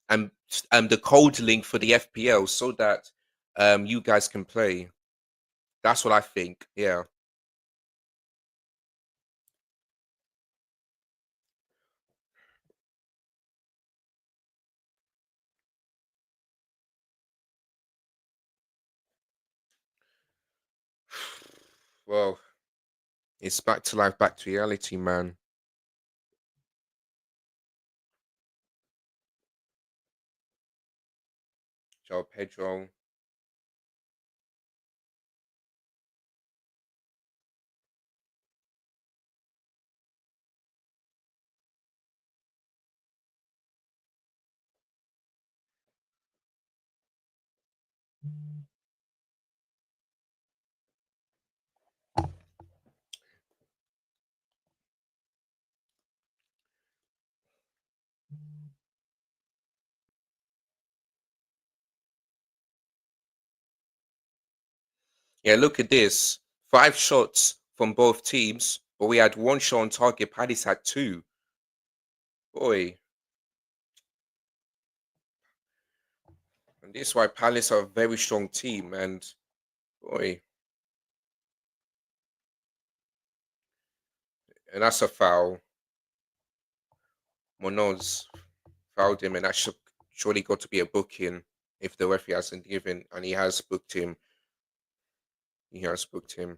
and the code link for the FPL so that you guys can play. That's what I think. Yeah. Well, it's back to life, back to reality, man. Joe Pedro. Yeah, look at this. 5 shots from both teams, but we had one shot on target. Paddy's had two. Boy, and this is why Palace are a very strong team. And boy, and that's a foul. Monoz fouled him, and that should surely got to be a booking if the referee hasn't given, and he has booked him. He has booked him.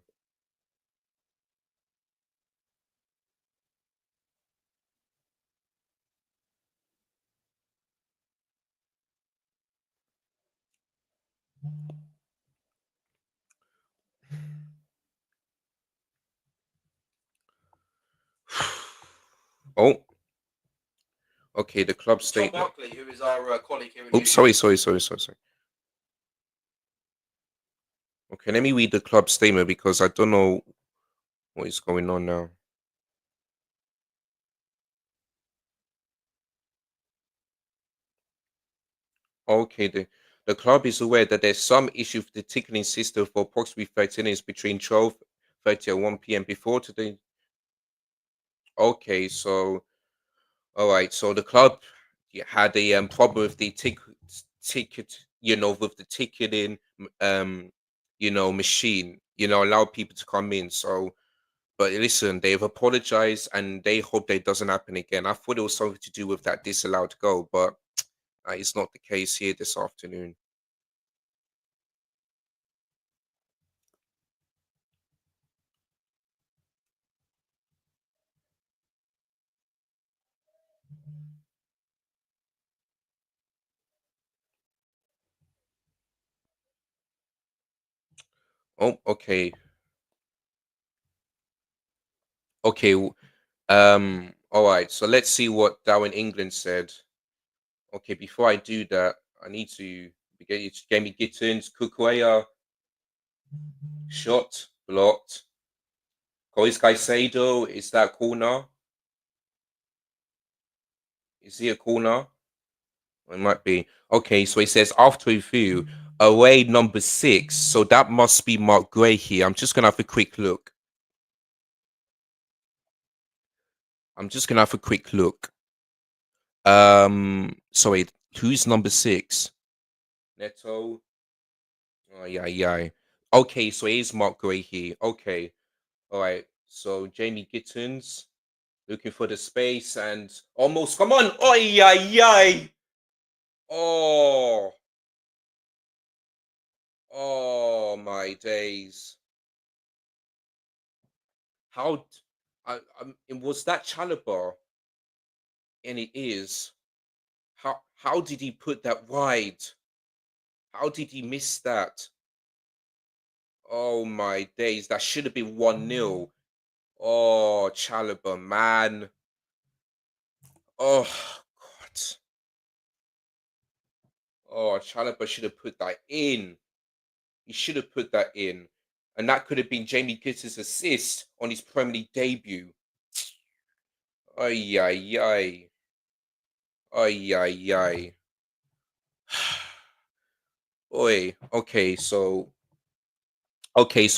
Oh, okay. The club John statement. Buckley, who is our colleague here in Oops, the UK. sorry. Okay, let me read the club statement because I don't know what is going on now. Okay, the club is aware that there's some issue with the ticketing system for approximately 30 minutes between 12:30 and 1 p.m. before today. Okay, so all right, so the club had a problem with the ticket, with the ticketing, machine, allow people to come in. So, but listen, they've apologized and they hope that it doesn't happen again. I thought it was something to do with that disallowed goal, but it's not the case here this afternoon. Oh, okay, okay. All right. So let's see what Darwin England said. Okay, before I do that, I need to get you to Jamie Gittins, Kukuea, shot, blocked. Cois Caicedo, is that corner? Is he a corner? It might be. Okay, so it says after review, away number 6. So that must be Mark Gray here. I'm just gonna have a quick look. I'm just gonna have a quick look. Sorry, who's number 6? Neto. Oh yeah. Okay, so it is Mark Gray here. Okay. All right. So Jamie Gittins looking for the space and almost come on. Oh yeah. Oh, oh my days. How it was that Chalobah, and it is. How did he put that wide? How did he miss that? Oh my days, that should have been 1-0. Oh, Chalobah, man. Oh God. Oh, Chalobah should have put that in. He should have put that in. And that could have been Jamie Gittins' assist on his Premier League debut. Ay, ay, ay. Ay, ay, ay. Oi. Okay, so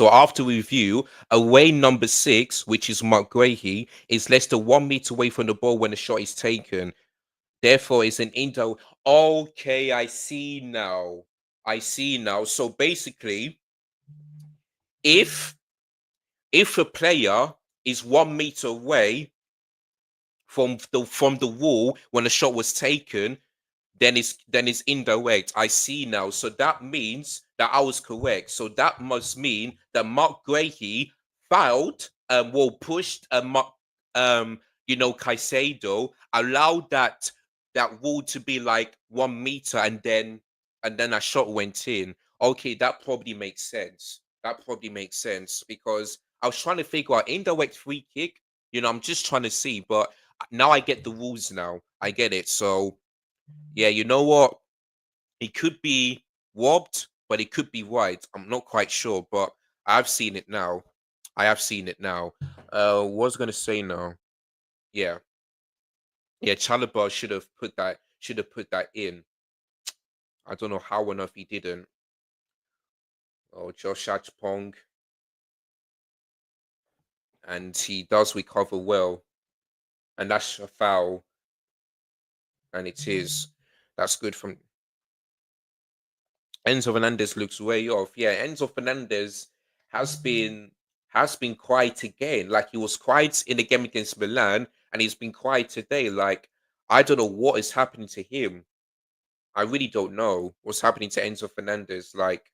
after review, away number 6, which is Mark Grahey, is less than 1 meter away from the ball when the shot is taken. Therefore, it's an indoor. Okay, I see now. I see now. So basically, if a player is 1 meter away from the wall when the shot was taken, then it's indirect. I see now. So that means that I was correct. So that must mean that Mark Grahey fouled, well pushed, Caicedo, allowed that wall to be like 1 meter, and then a shot went in. Okay, that probably makes sense. That probably makes sense because I was trying to figure out indirect free kick. I'm just trying to see, but now I get the rules now. I get it. So yeah, you know what? It could be warped, but it could be wide. I'm not quite sure, but I've seen it now. I have seen it now. What was I gonna say now? Yeah, yeah. Chalobah should have put that in. I don't know how on earth he didn't. Oh, Josh Achpong, and he does recover well, and that's a foul, and it is. That's good from Enzo Fernandez. Looks way off. Yeah, Enzo Fernandez has been has been quiet again. Like he was quiet in the game against Milan, and he's been quiet today. Like I don't know what is happening to him. I really don't know what's happening to Enzo Fernandez. Like,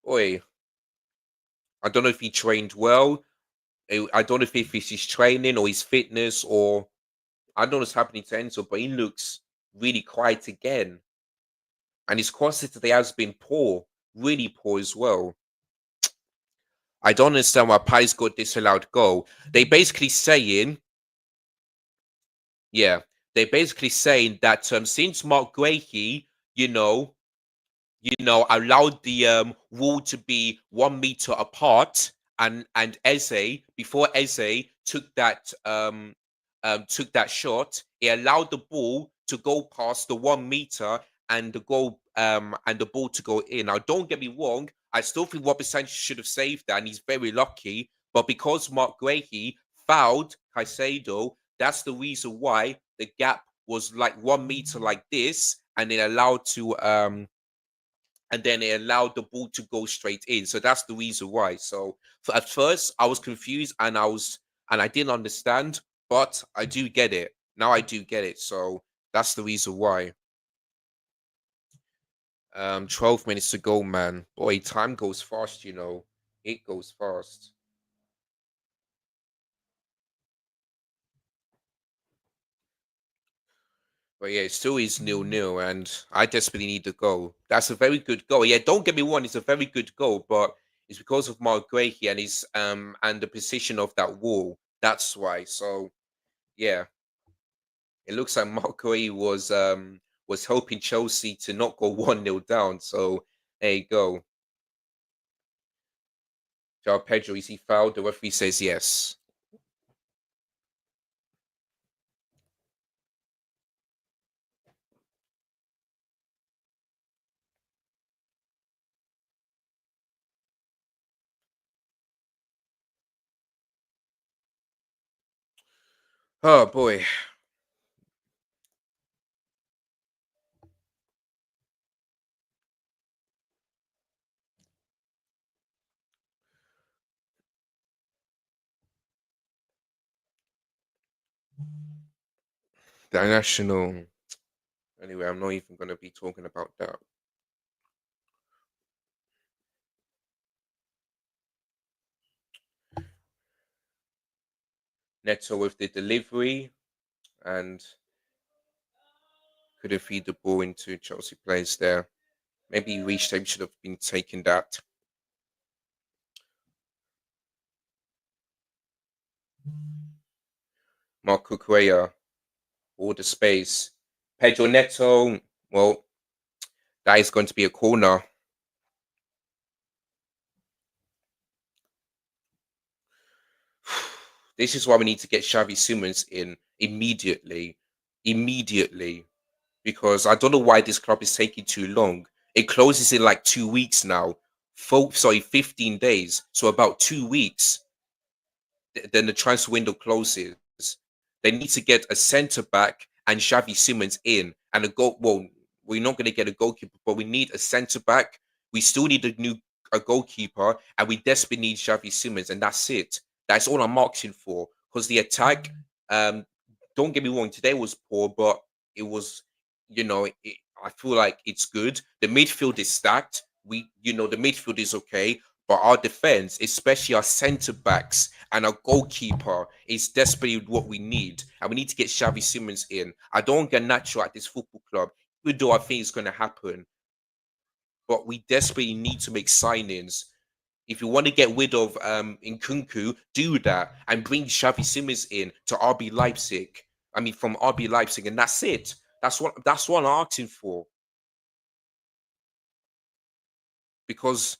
oi, I don't know if he trained well. I don't know if it's his training or his fitness or I don't know what's happening to Enzo, but he looks really quiet again. And his crosses today has been poor. really poor as well. I don't understand why Pies got disallowed goal. They basically saying, yeah, they basically saying that since Mark Guehi, you know, allowed the wall to be 1 meter apart, and Eze, before Eze took that shot, it allowed the ball to go past the 1 meter and the ball to go in. Now, don't get me wrong, I still think Robert Sanchez should have saved that, and he's very lucky. But because Mark Guehi fouled Caicedo, that's the reason why the gap was like 1 meter like this, and then it allowed the ball to go straight in. So that's the reason why. So at first I was confused, and I didn't understand, but I do get it. Now I do get it. So that's the reason why. 12 minutes to go, man. Boy, time goes fast, you know. It goes fast. But yeah, it still is 0-0, and I desperately need the goal. That's a very good goal. Yeah, don't get me wrong, it's a very good goal, but it's because of Mark Guehi and his and the position of that wall. That's why. So yeah, it looks like Mark Guehi was helping Chelsea to not go 1-0 down. So there you go. Joao Pedro, is he fouled? The referee says yes. Oh boy. The national. Anyway, I'm not even gonna be talking about that. Neto with the delivery and couldn't feed the ball into Chelsea players there. Maybe Reece James should have been taking that. Marco Correa, all the space. Pedro Neto, well, that is going to be a corner. This is why we need to get Xavi Simons in immediately. Immediately. Because I don't know why this club is taking too long. It closes in like 2 weeks now. 15 days. So about 2 weeks. Then the transfer window closes. They need to get a centre back and Xavi Simons in, and a goal. Well, we're not going to get a goalkeeper, but we need a centre back. We still need a goalkeeper, and we desperately need Xavi Simons, and that's it. That's all I'm asking for. Because the attack, um, don't get me wrong, today was poor, but it was, I feel like it's good. The midfield is stacked. The midfield is okay, but our defense, especially our centre backs and our goalkeeper, is desperately what we need. And we need to get Xavi Simons in. I don't get natural at this football club, even though I think it's going to happen. But we desperately need to make signings. If you want to get rid of Nkunku, do that and bring Xavi Simons in to RB Leipzig. I mean, from RB Leipzig, and that's it. That's what I'm asking for. Because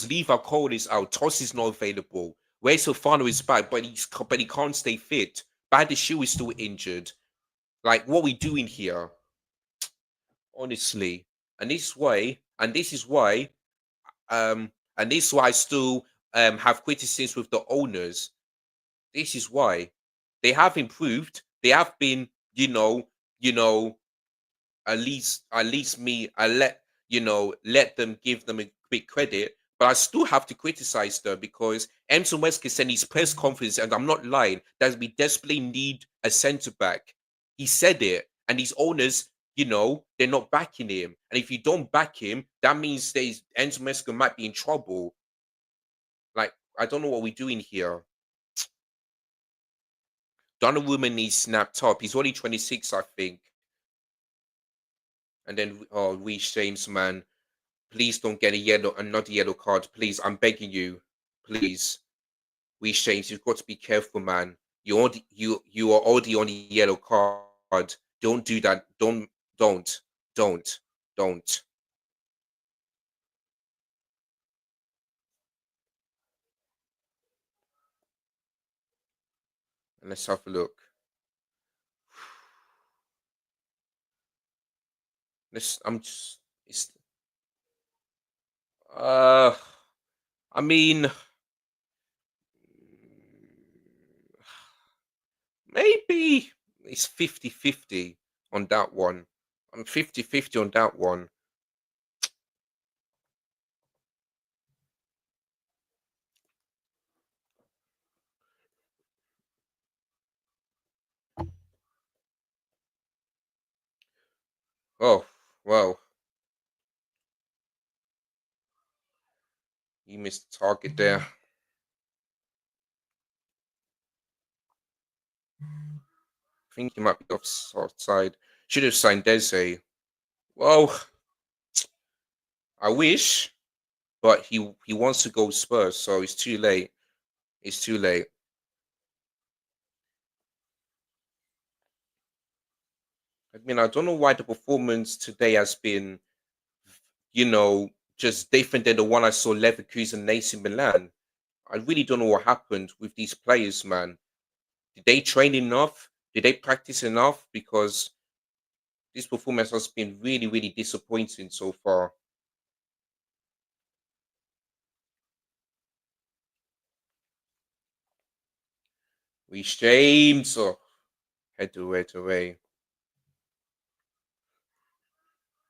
Levi Cole is out, Toss is not available. Ray Sofano is back, but he can't stay fit. Badishu is still injured. Like, what are we doing here? Honestly. And this is why, and this is why, and this is why I still have criticisms with the owners. This is why they have improved. They have been, you know, at least me, let them give them a big credit. But I still have to criticize them because Emerson Wesker said in his press conference, and I'm not lying, that we desperately need a centre back. He said it, and these owners, they're not backing him. And if you don't back him, that means Emerson Wesker might be in trouble. Like, I don't know what we're doing here. Donnarumma needs snapped up. He's only 26, I think. And then, oh, Reece James, man. Please don't get another yellow card. Please, I'm begging you. Please, Reece James, you've got to be careful, man. You are already on a yellow card. Don't do that. Don't, don't, don't. And let's have a look. Let's. I'm just. It's. Uh. I mean, maybe it's 50-50 on that one. I'm 50-50 on that one. Oh, well, you missed the target there. I think he might be offside. Should have signed Dese. Well, I wish, but he wants to go Spurs, so it's too late. It's too late. I mean, I don't know why the performance today has been, you know, just different than the one I saw Leverkusen and AC Milan. I really don't know what happened with these players, man. Did they train enough? Did they practice enough? Because this performance has been really, really disappointing so far. Reece James, oh, head away.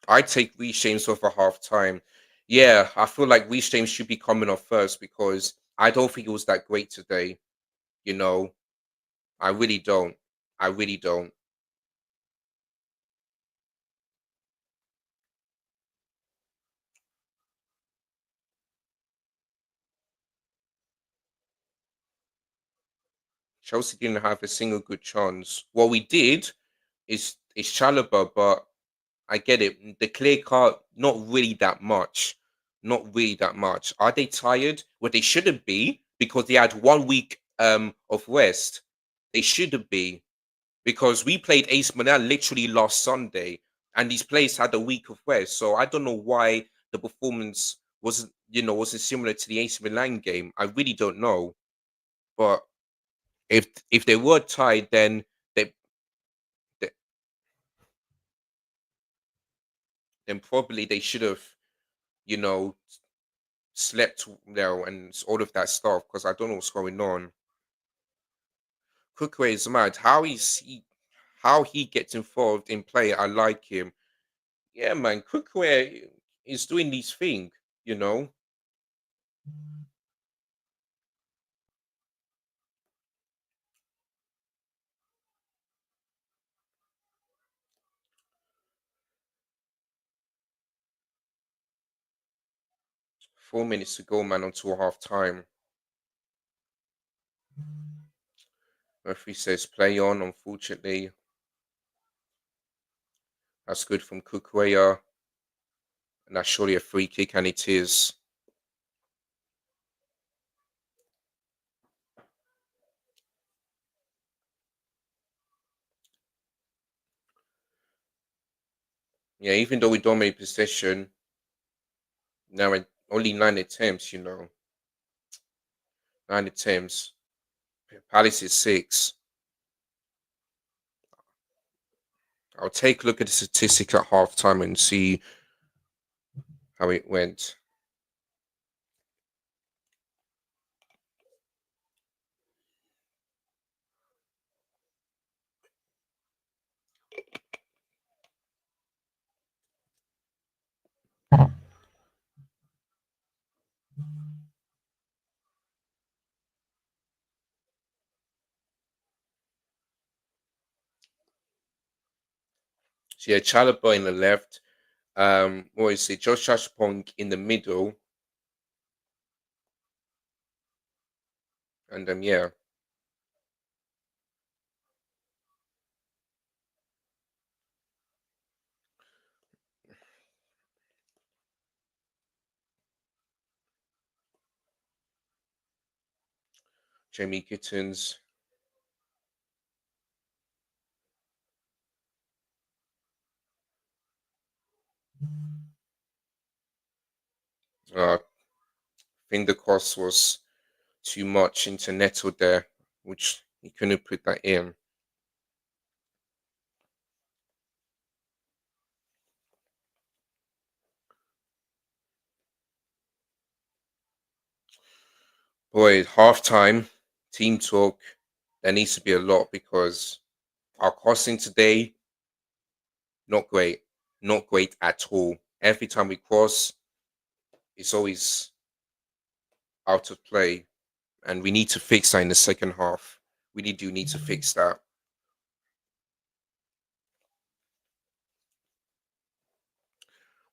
I take Reece James off at half time. Yeah, I feel like Reece James should be coming off first because I don't think it was that great today. You know, I really don't. I really don't. Chelsea didn't have a single good chance. What we did is Chalobah, but I get it. The clear cut, not really that much. Not really that much. Are they tired? Well, they shouldn't be because they had 1 week of rest. They shouldn't be because we played Ace Milan literally last Sunday, and these players had a week of rest. So I don't know why the performance wasn't similar to the Ace Milan game. I really don't know. But if they were tied, then they then probably they should have you know slept and all of that stuff because I don't know what's going on. Cookway is mad. How he gets involved in play, I like him. Yeah, man, Cookway is doing these things, you know. 4 minutes to go, man, until half time. Referee says play on, unfortunately. That's good from Cookway, and that's surely a free kick, and it is. Yeah, even though we dominate possession, now only 9 attempts. 9 attempts. Palace is 6. I'll take a look at the statistics at halftime and see how it went. So yeah, Chalobah in the left. What is it? Josh Ashpong in the middle, and yeah, Jamie Gittins. I think the cost was too much into Neto there, which he couldn't put that in. Boy, halftime, team talk, there needs to be a lot because our crossing today, not great. Not great at all. Every time we cross, it's always out of play. And we need to fix that in the second half. We do need to fix that.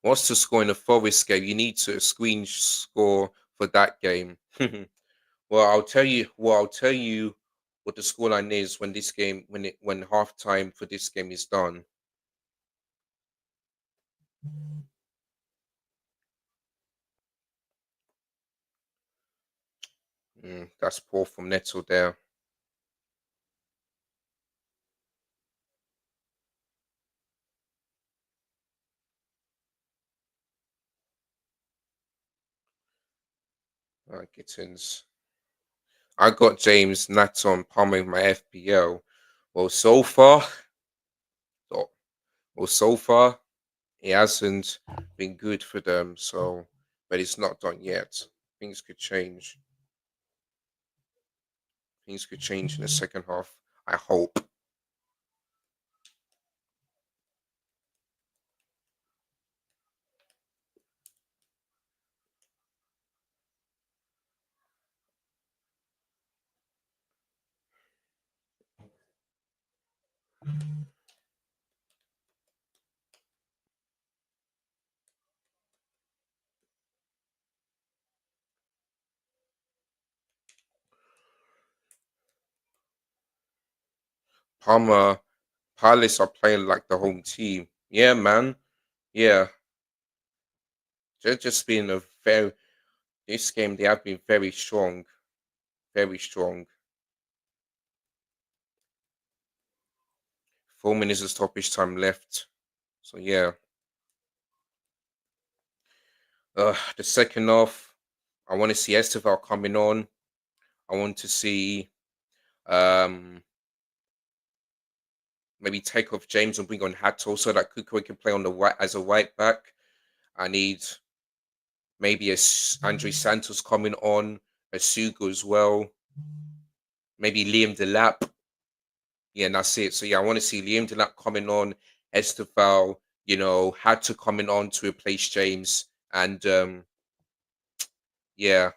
What's the score in the Forest game? You need to screen score for that game. Well, I'll tell you. Well, I'll tell you what the scoreline is when this game, when halftime for this game is done. That's poor from Neto there. Gittins. I got James Naton Palmer in my FPL. Well, so far, oh, well, so far, it hasn't been good for them. So, but it's not done yet. Things could change. Things could change in the second half. I hope. Palmer, Palace are playing like the home team. Yeah, man. Yeah, they're just been a very. This game they have been very strong, very strong. 4 minutes of stoppage time left. So yeah, the second half, I want to see Esteval coming on. I want to see um maybe take off James and bring on Hato so that Kukui can play on the right as a right back. I need maybe Andre Santos coming on, a Sugo as well. Maybe Liam Delap. Yeah, and that's it. So yeah, I want to see Liam Delap coming on, Esteval, Hato coming on to replace James, and yeah,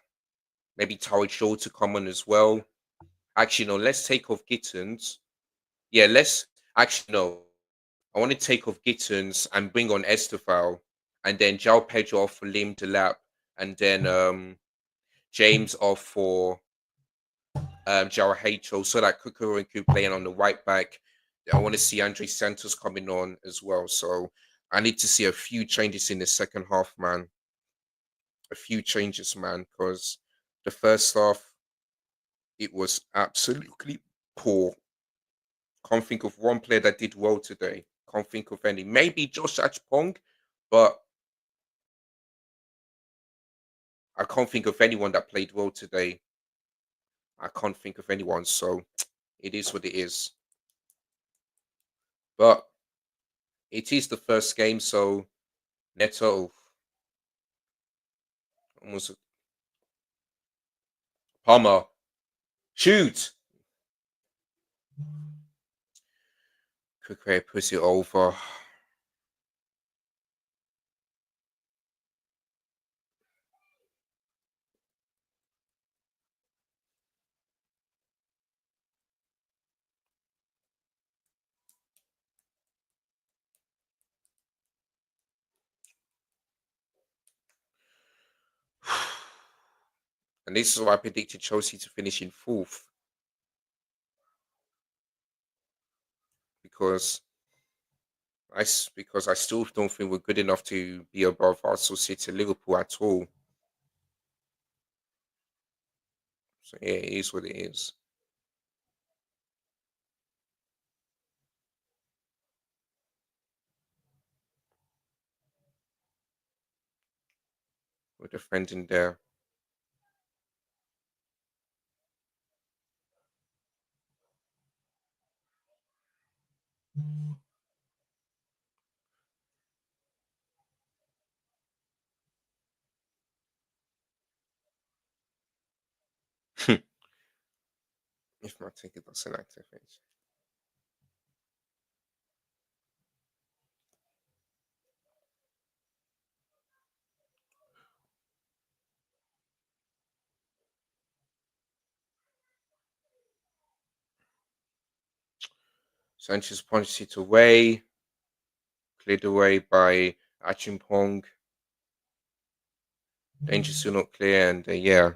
maybe Tariq Shaw to come on as well. Actually, no, let's take off Gittins. Yeah, let's actually no. I want to take off Gittins and bring on Estefao, and then João Pedro off for Lim Delap, and then James off for João Hato, so that Kukuru could play on the right back. I want to see Andre Santos coming on as well. So I need to see a few changes in the second half, man. A few changes, man, because the first half it was absolutely poor. Can't think of one player that did well today. Can't think of any. Maybe Josh Achpong, but I can't think of anyone that played well today. I can't think of anyone. So it is what it is. But it is the first game, so Neto almost Palmer shoot. Quick puts it over. And this is why I predicted Chelsea to finish in fourth. Because because I still don't think we're good enough to be above Arsenal City Liverpool at all. So yeah, it is what it is. With a friend in there. If my ticket doesn't activate. Sanchez punched it away, cleared away by Achimpong. Danger still not clear, and yeah,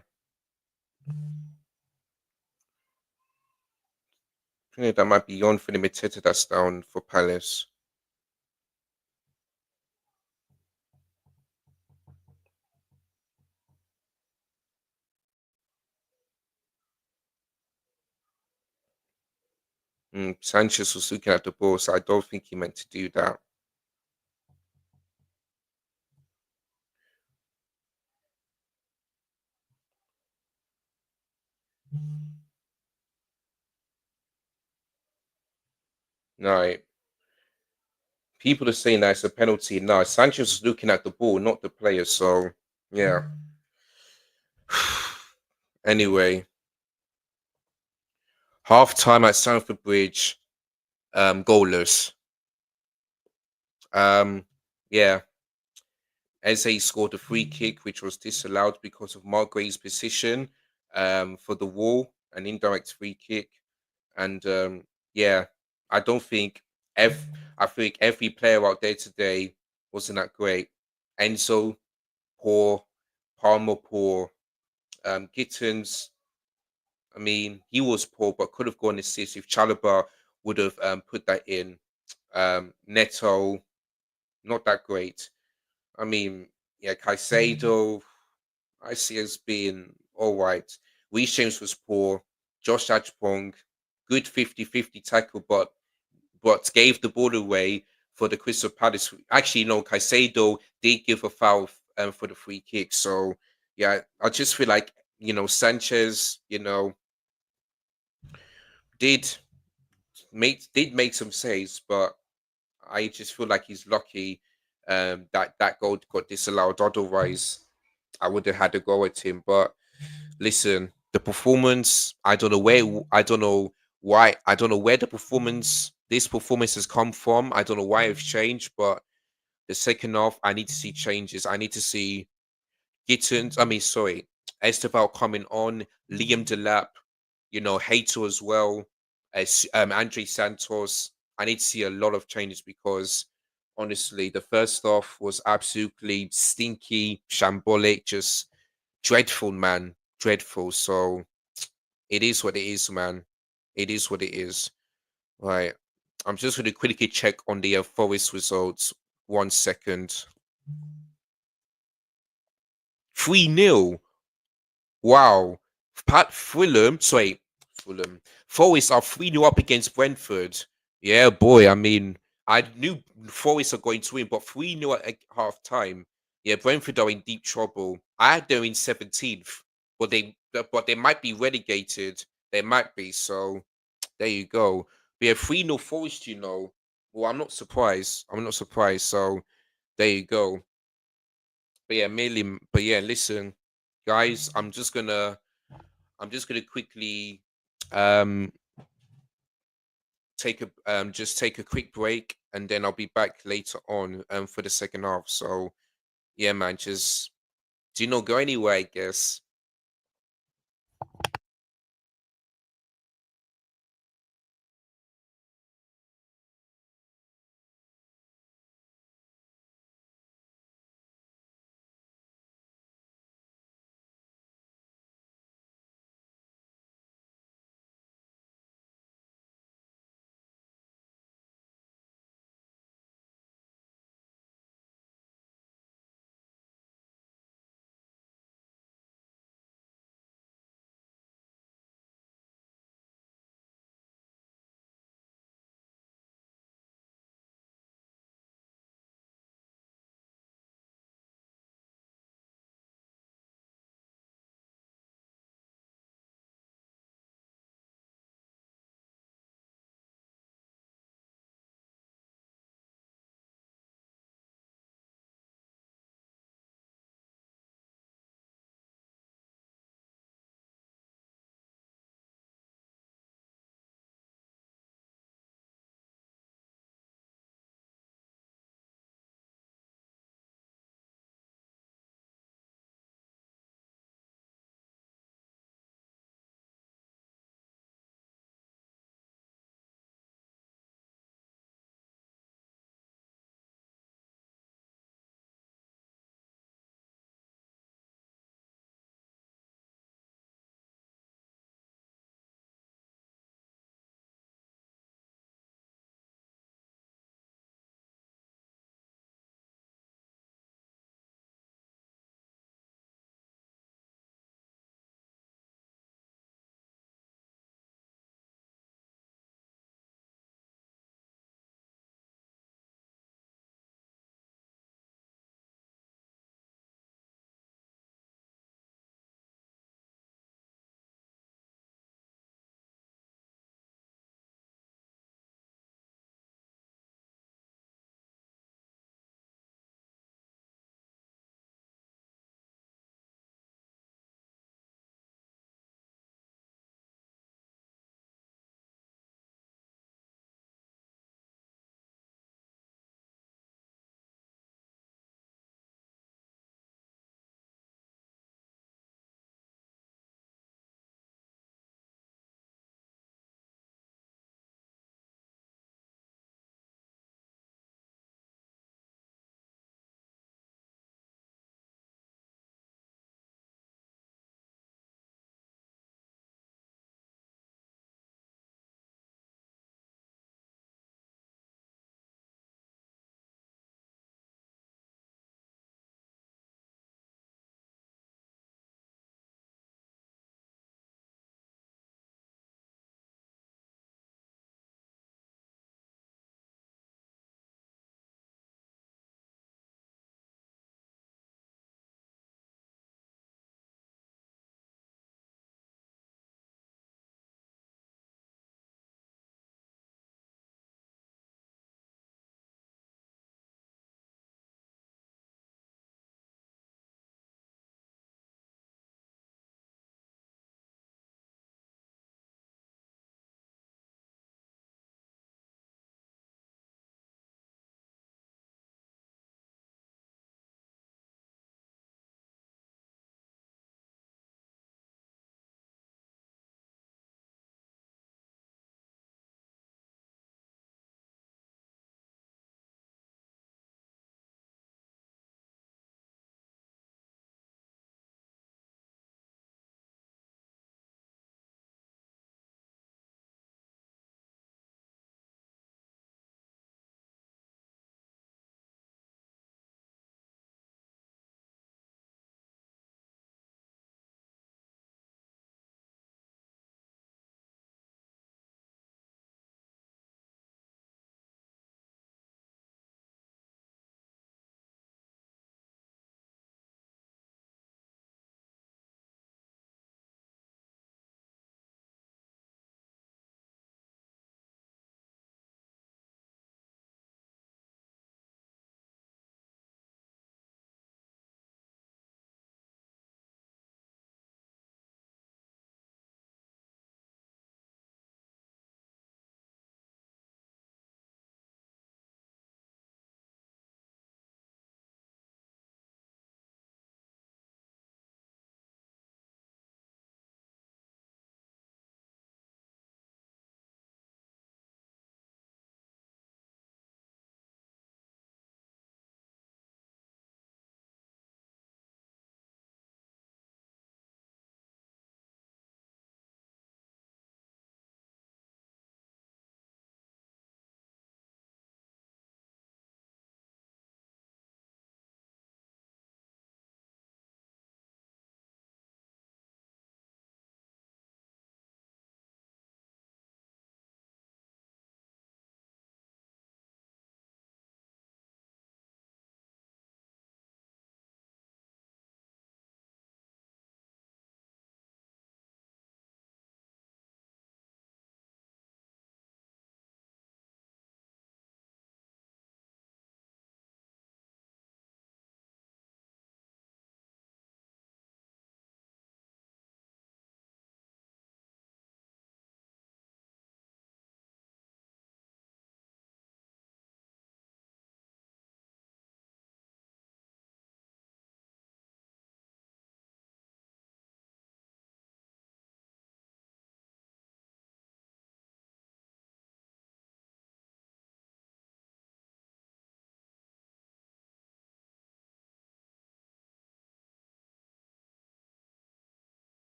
I think that might be on for the Mateta that's down for Palace. Sanchez was looking at the ball, so I don't think he meant to do that. No, people are saying that it's a penalty. No, Sanchez was looking at the ball, not the player. So yeah. Anyway, half time at Stamford Bridge, goalless. Yeah, Eze scored a free kick, which was disallowed because of Margrave's position for the wall, an indirect free kick. And yeah, I don't think I think every player out there today wasn't that great. Enzo poor, Palmer poor, Gittins. I mean, he was poor, but could have gone assist if Chalobah would have put that in. Neto, not that great. I mean, yeah, Caicedo, I see as being all right. Reece James was poor. Josh Achpong, good 50-50 tackle, but gave the ball away for the Crystal Palace. Actually, no, Caicedo did give a foul for the free kick. So yeah, I just feel like Sanchez, did make some saves, but I just feel like he's lucky that goal got disallowed. Otherwise, I would have had a go at him. But listen, the performance, I don't know why, I don't know where this performance has come from. I don't know why it's changed, but the second half, I need to see changes. I need to see Esteval coming on, Liam Delap, Hato as well, as Andre Santos. I need to see a lot of changes because honestly, the first half was absolutely stinky, shambolic, just dreadful, man, dreadful. So it is what it is, man. It is what it is. Right. I'm just going to quickly check on the Forest results. 1 second. 3-0. Wow. Fulham. Forest are 3-0 up against Brentford. Yeah, boy. I mean, I knew Forest are going to win, but 3-0 at half time. Yeah, Brentford are in deep trouble. I had them in 17th, but they might be relegated. They might be. So there you go. But yeah, 3-0 Forest, Well, I'm not surprised. I'm not surprised. So there you go. But yeah, listen, guys, I'm just gonna quickly um take a quick break and then I'll be back later on for the second half. So yeah, man, just do not go anywhere, I guess.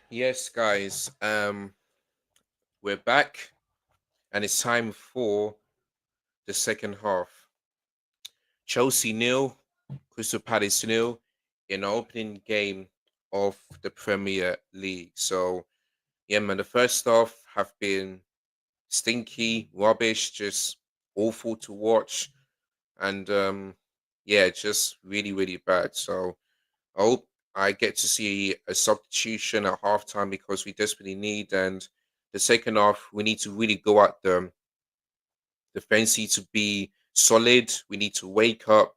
Yes, guys. We're back, and it's time for the second half. Chelsea nil, Crystal Palace nil, in the opening game of the Premier League. So, yeah, man, the first half have been stinky, rubbish, just awful to watch, and yeah, just really, really bad. So, I hope I get to see a substitution at halftime because we desperately need. And the second half, we need to really go at them. Defense needs to be solid. We need to wake up,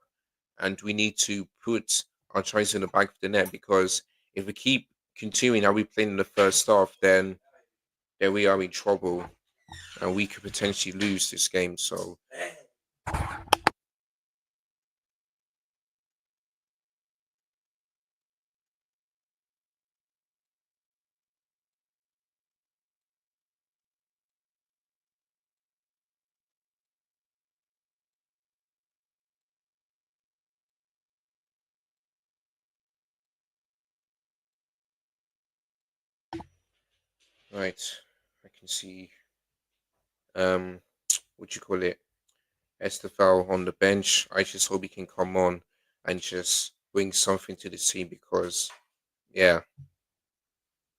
and we need to put our tries in the back of the net because if we keep continuing how we played in the first half, then we are in trouble, and we could potentially lose this game. So right, I can see what you call it, Estefao on the bench. I just hope he can come on and just bring something to the team because, yeah,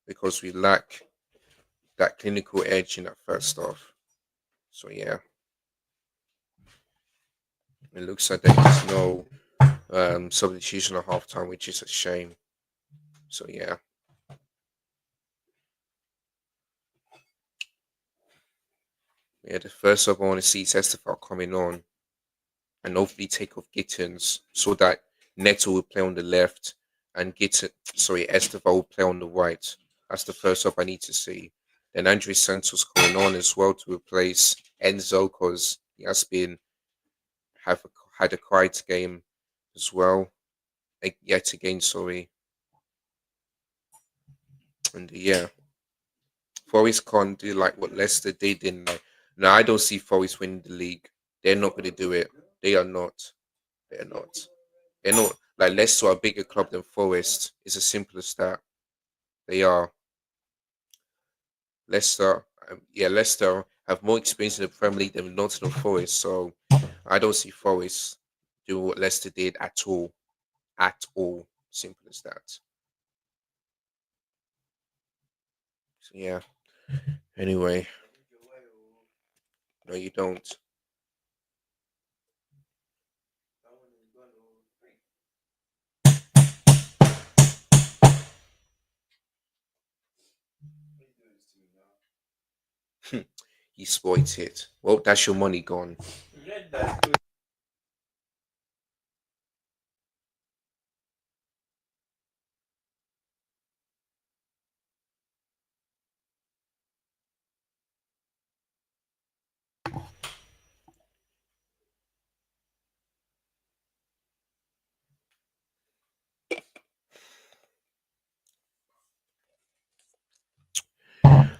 because we lack that clinical edge in that first half. So, yeah, it looks like there is no substitution at halftime, which is a shame. So, yeah, the first up I want to see is Estefao coming on and hopefully take off Gittins so that Neto will play on the left and Esteva will play on the right. That's the first up I need to see. Then Andre Santos coming on as well to replace Enzo because he has been have had a quiet game as well. Yet again, sorry. And yeah, Forest can't do like what Leicester did in like. No, I don't see Forest winning the league. They're not going to do it. They are not. They are not. They're not like Leicester are a bigger club than Forest. It's as simple as that. They are Leicester. Yeah, Leicester have more experience in the Premier League than Nottingham Forest. So I don't see Forest doing what Leicester did at all. At all. Simple as that. So yeah. Anyway, no, you don't. You spoilt it. Well, that's your money gone.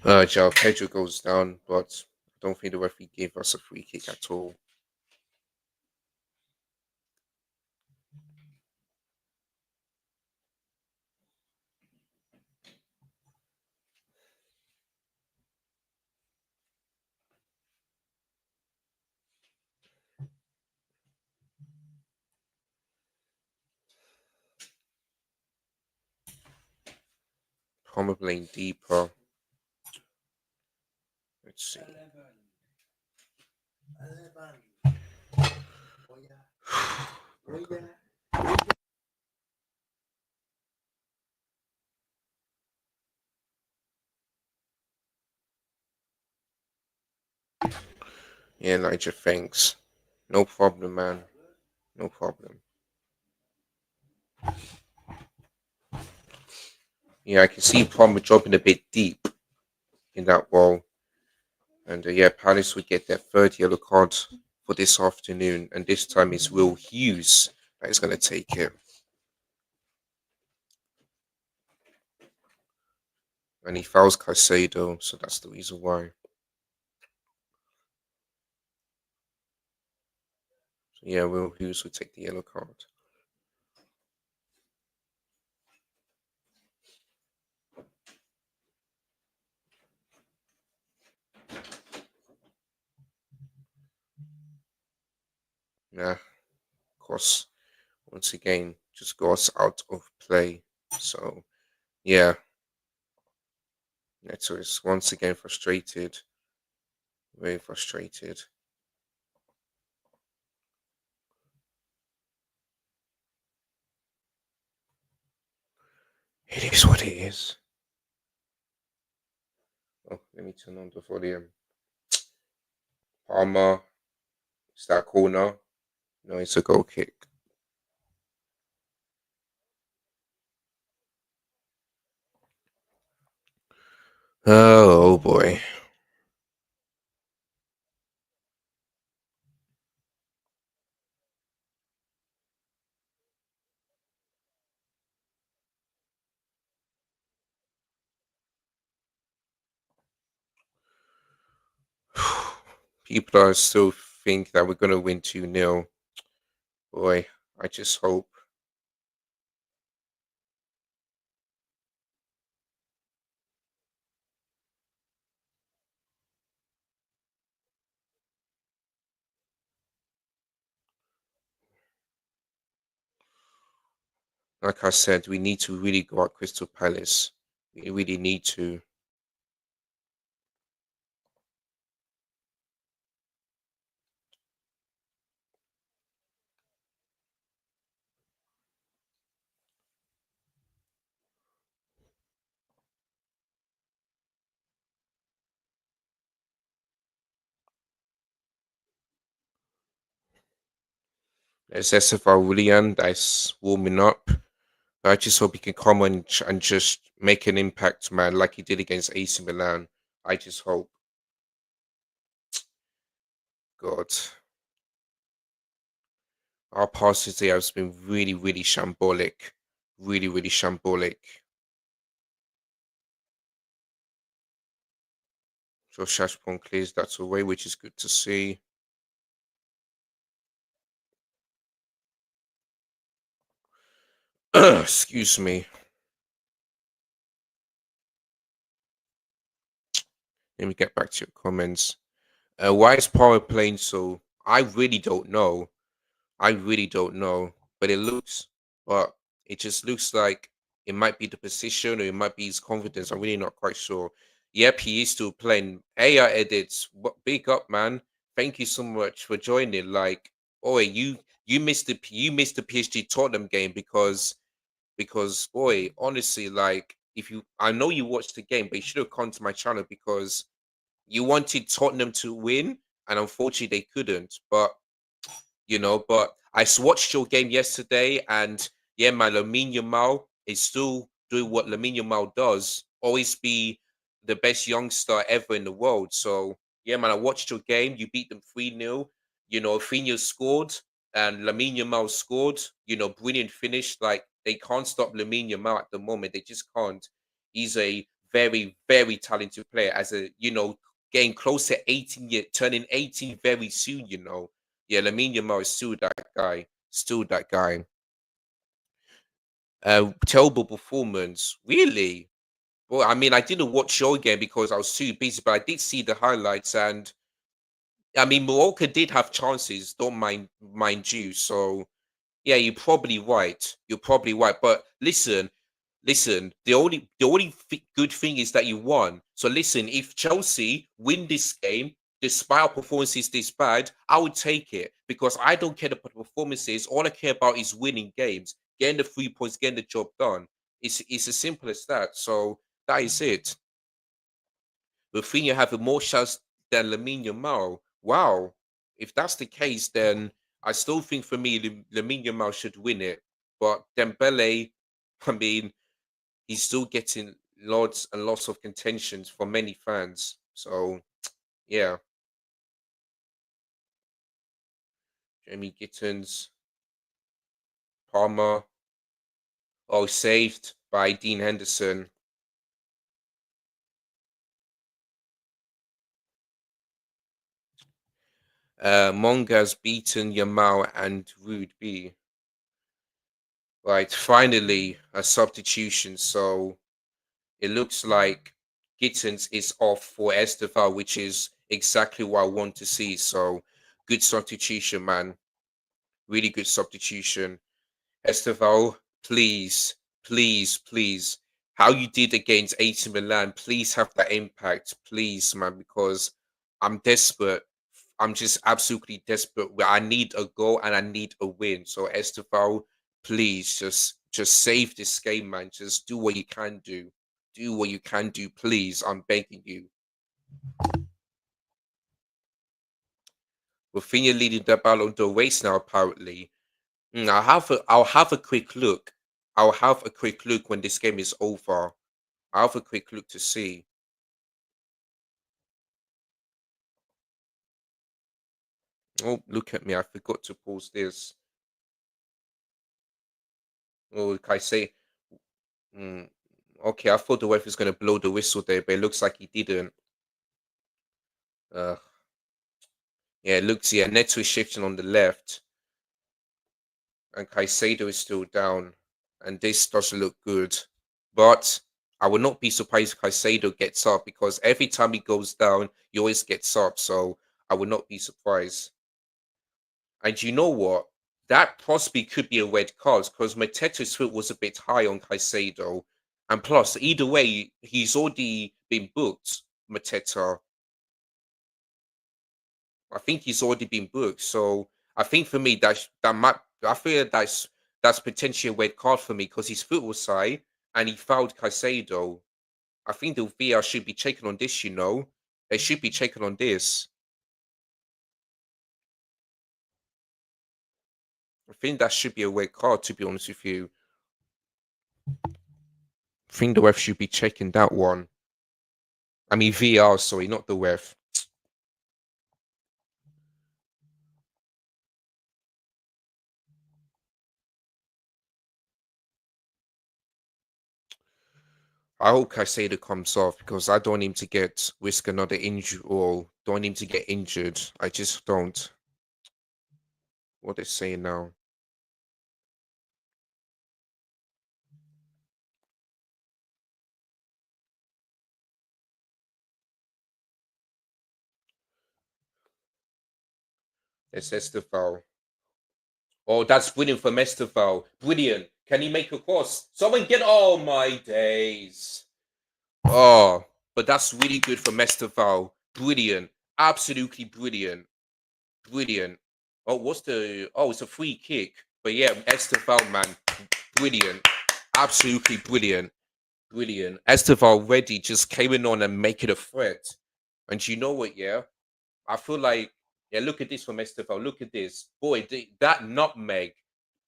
João Pedro goes down, but I don't think the referee gave us a free kick at all. Probably deeper. Let's see. Okay. Yeah, Elijah, thanks. No problem, man. No problem. Yeah, I can see Palmer dropping a bit deep in that wall. And yeah, Palace would get their third yellow card for this afternoon. And this time it's Will Hughes that is going to take it. And he fouls Caicedo, so that's the reason why. So yeah, Will Hughes would take the yellow card. Nah, of course. Once again, just goes out of play. So yeah, Neto is once again frustrated. Very frustrated. It is what it is. Oh, let me turn on the volume. Palmer, is that corner? No, it's a goal kick. Oh boy. People are still think that we're gonna win 2-0. Boy, I just hope. Like I said, we need to really go at Crystal Palace. We really need to. There's SFR Willian that's warming up. I just hope he can come on and just make an impact, man, like he did against AC Milan. I just hope. God. Our past today has been really, really shambolic. Really, really shambolic. Josh Ashburn clears that away, which is good to see. Excuse me. Let me get back to your comments. Why is Power playing so? I really don't know. I really don't know. But it just looks like it might be the position or it might be his confidence. I'm really not quite sure. Yep, he is still playing. AI edits. What big up, man. Thank you so much for joining. Like, boy, you missed the PSG Tottenham game because boy, honestly, like if you I know you watched the game, but you should have come to my channel because you wanted Tottenham to win, and unfortunately they couldn't. But watched your game yesterday, and yeah, my Lamine Yamal is still doing what Lamine Yamal does, always be the best youngster ever in the world. So yeah, man, I watched your game. You beat them 3-0. Rafinha scored and Lamine Yamal scored. Brilliant finish. Like they can't stop Lamine Yamal at the moment. They just can't. He's a very, very talented player. Getting close to 18 years, turning 18 very soon. Yeah, Lamine Yamal is still that guy. Still that guy. Terrible performance. Really? Well, I mean, I didn't watch your game because I was too busy, but I did see the highlights, and I mean, Morocco did have chances. Don't mind you. So yeah, you're probably right. You're probably right. But listen. The only good thing is that you won. So listen, if Chelsea win this game, despite our performances this bad, I would take it because I don't care about the performances. All I care about is winning games, getting the 3 points, getting the job done. It's as simple as that. So that is it. Rafinha having more shots than Lamine Yamal. Wow. If that's the case, then I still think for me, Lamine Yamal should win it. But Dembele, I mean, he's still getting lots and lots of contentions from many fans. So, yeah. Jamie Gittens, Palmer, oh, saved by Dean Henderson. Monga's beaten Yamal and Rude B. Right, finally a substitution. So it looks like Gittens is off for Estevao, which is exactly what I want to see. So good substitution, man. Really good substitution. Esteval, please, please, please. How you did against AC Milan, please have that impact, please, man, because I'm desperate. I'm just absolutely desperate. I need a goal and I need a win. So Esteval, please just save this game, man. Just do what you can do. Do what you can do, please. I'm begging you. Rafinha leading the Ballon d'Or race now, apparently. I'll have a quick look. I'll have a quick look when this game is over. I'll have a quick look to see. Oh, look at me. I forgot to pause this. Oh, can I say? Mm, okay, I thought the ref was going to blow the whistle there, but it looks like he didn't. Uh, yeah, it looks, yeah, Neto is shifting on the left, and Caicedo is still down, and this doesn't look good. But I would not be surprised if Caicedo gets up because every time he goes down, he always gets up. So I would not be surprised. And you know what? That possibly could be a red card because Mateta's foot was a bit high on Caicedo. And plus, either way, he's already been booked, Mateta. I think he's already been booked. So I think for me, that might, I feel that's potentially a red card for me because his foot was high and he fouled Caicedo. I think the VR should be checking on this, you know. They should be checking on this. I think that should be a red card, to be honest with you. I think the ref should be checking that one. I mean VR, sorry, not the ref. I hope Caicedo comes off because I don't want him to risk another injury or don't want him to get injured. I just don't. What they saying now? It's Estefao. Oh, that's brilliant from Estefao. Brilliant. Can he make a cross? Someone get. Oh my days. Oh, but that's really good for Estefao. Brilliant. Absolutely brilliant. Brilliant. Oh, what's the? Oh, it's a free kick. But yeah, Estefao, man, brilliant. Absolutely brilliant. Brilliant. Estefao already just came in on and make it a threat. And you know what? Yeah, I feel like, yeah, look at this from Estefao. Look at this. Boy, that nutmeg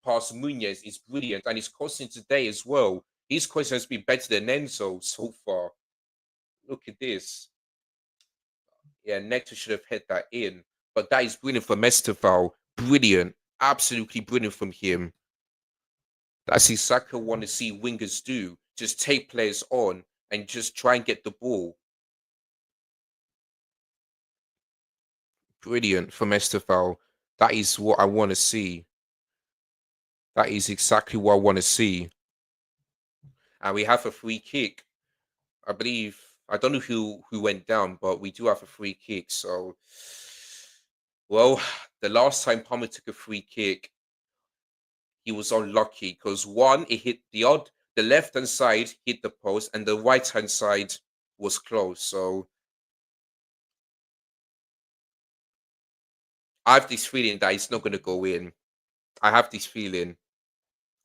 past Munez is brilliant. And he's crossing today as well. His crossing has been better than Enzo so far. Look at this. Yeah, Nectar should have hit that in. But that is brilliant from Estefao. Brilliant. Absolutely brilliant from him. That's exactly what I want to see wingers do. Just take players on and just try and get the ball. Brilliant from Estefao. That is what I want to see. That is exactly what I want to see. And we have a free kick. I believe I don't know who went down, but we do have a free kick. So, well, the last time Palmer took a free kick, he was unlucky because one, it hit the left hand side hit the post, and the right hand side was close. So I have this feeling that it's not going to go in. I have this feeling.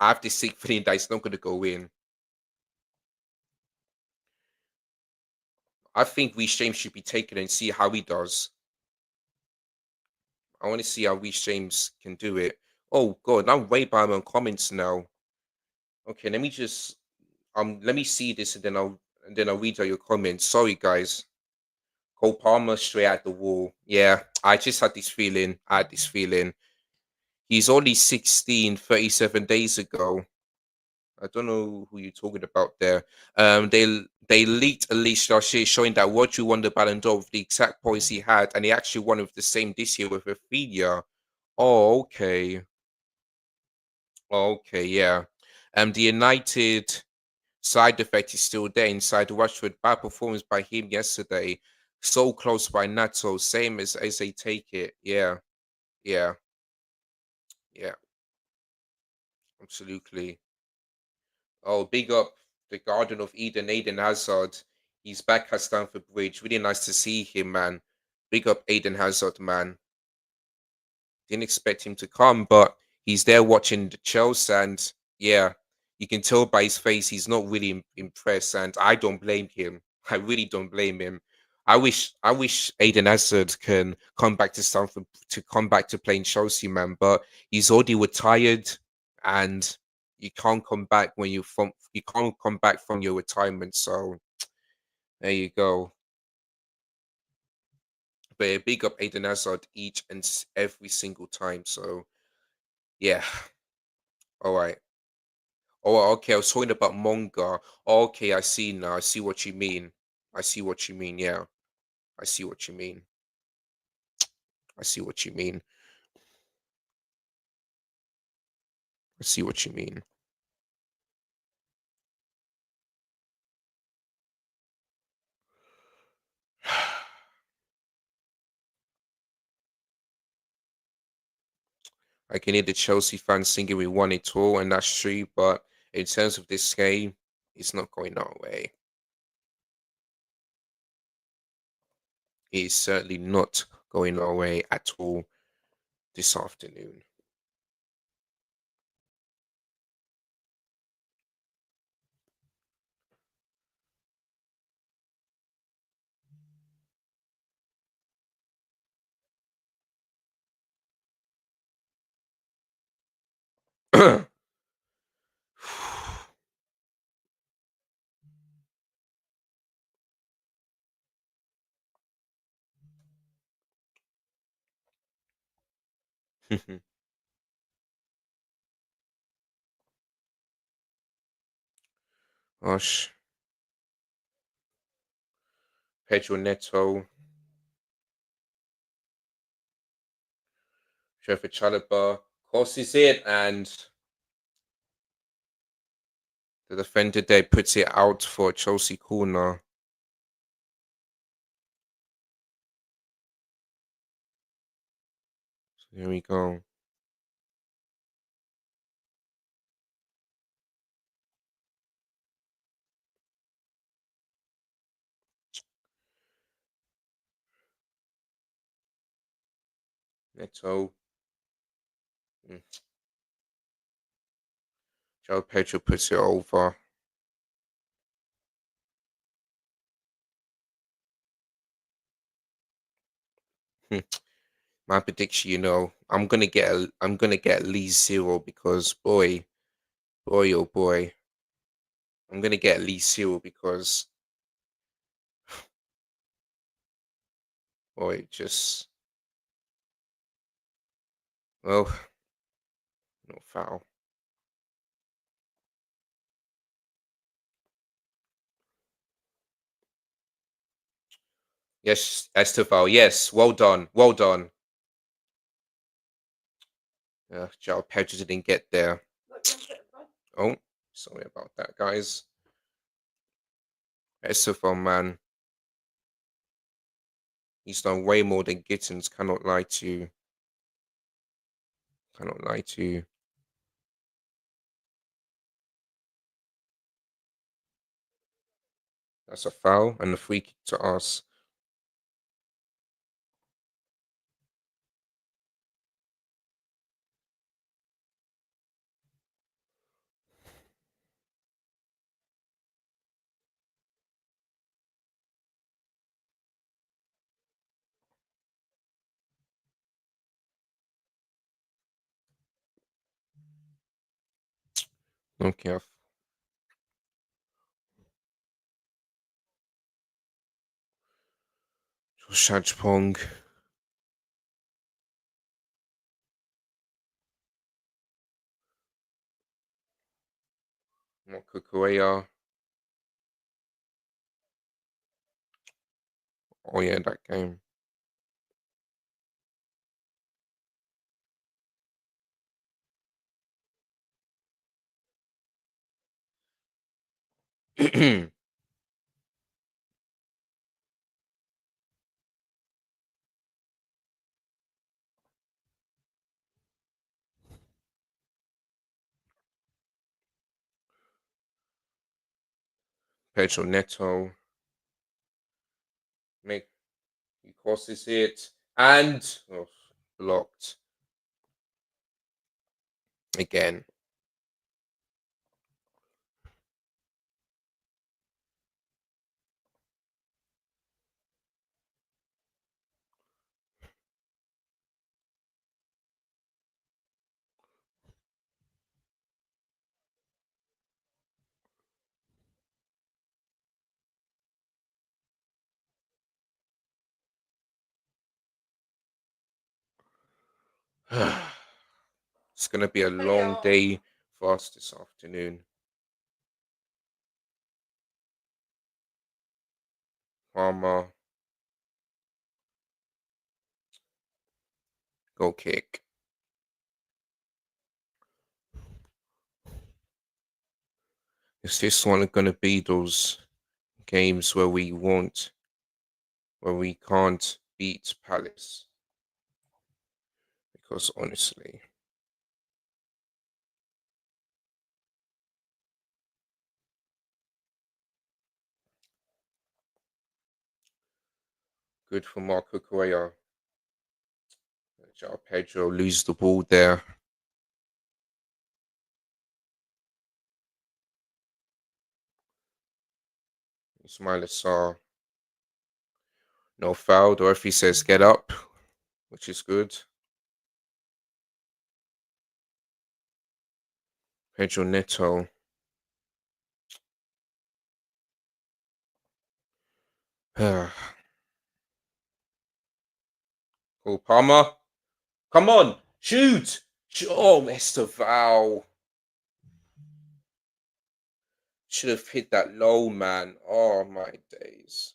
I have this sick feeling that it's not going to go in. I think Reece James should be taken and see how he does. I want to see how Reece James can do it. Oh God, I'm way behind on comments now. Okay, let me just let me see this and then I'll read out your comments. Sorry guys. Cole Palmer straight at the wall. Yeah, I just had this feeling. I had this feeling. He's only 16, 37 days ago. I don't know who you're talking about there. They leaked a list last year showing that Rodri won the Ballon d'Or with the exact points he had, and he actually won with the same this year with Rafinha. Oh, okay. Okay, yeah. The United side effect is still there inside Rashford. Bad performance by him yesterday. So close by Nato. Same as they take it. Yeah, yeah, Yeah, absolutely. Oh, big up the Garden of Eden, Aiden Hazard. He's back at Stamford Bridge. Really nice to see him, man. Big up Aiden Hazard, man. Didn't expect him to come, but he's there watching the Chelsea, and yeah, you can tell by his face he's not really impressed, and I don't blame him. I really don't blame him. I wish Aiden Hazard can come back to Stamford to come back to playing Chelsea, man. But he's already retired, and you can't come back when you can't come back from your retirement. So there you go. But yeah, big up Aiden Hazard each and every single time. So yeah, all right. Oh, okay. I was talking about manga. Okay, I see now. I see what you mean. I see what you mean. Yeah, I see what you mean. I see what you mean. I see what you mean. I can hear the Chelsea fans singing we won it all, and that's true. But in terms of this game, it's not going our way. It is certainly not going our way at all this afternoon. Gosh, Pedro Neto, Trevor Chalobah crosses it, and the defender there puts it out for a Chelsea corner. So here we go. Neto. Mm. Joe Pedro puts it over. Hmm. My prediction, I'm gonna get at least zero because boy, oh boy, I'm gonna get at least zero because boy, just well, no foul. Yes, Estevao. Yes, well done, well done. Joe Pedro didn't get there. Oh, sorry about that, guys. Estevao, man, he's done way more than Gittins. Cannot lie to you. Cannot lie to you. That's a foul and a free kick to us. Okay, Shajpong, Mokukuea. Oh yeah, that game. Pedro Neto. Make he crosses it and blocked again. It's gonna be a long day for us this afternoon. Palmer, goal kick. Is this one gonna be those games where we can't beat Palace? Because honestly, good for Marco Correa. João Pedro lose the ball there. Ismail Assar, no foul. The referee says get up, which is good. Pedro Neto. Cole Palmer. Come on, shoot! Oh, Mr. Val. Should have hit that low, man. Oh, my days.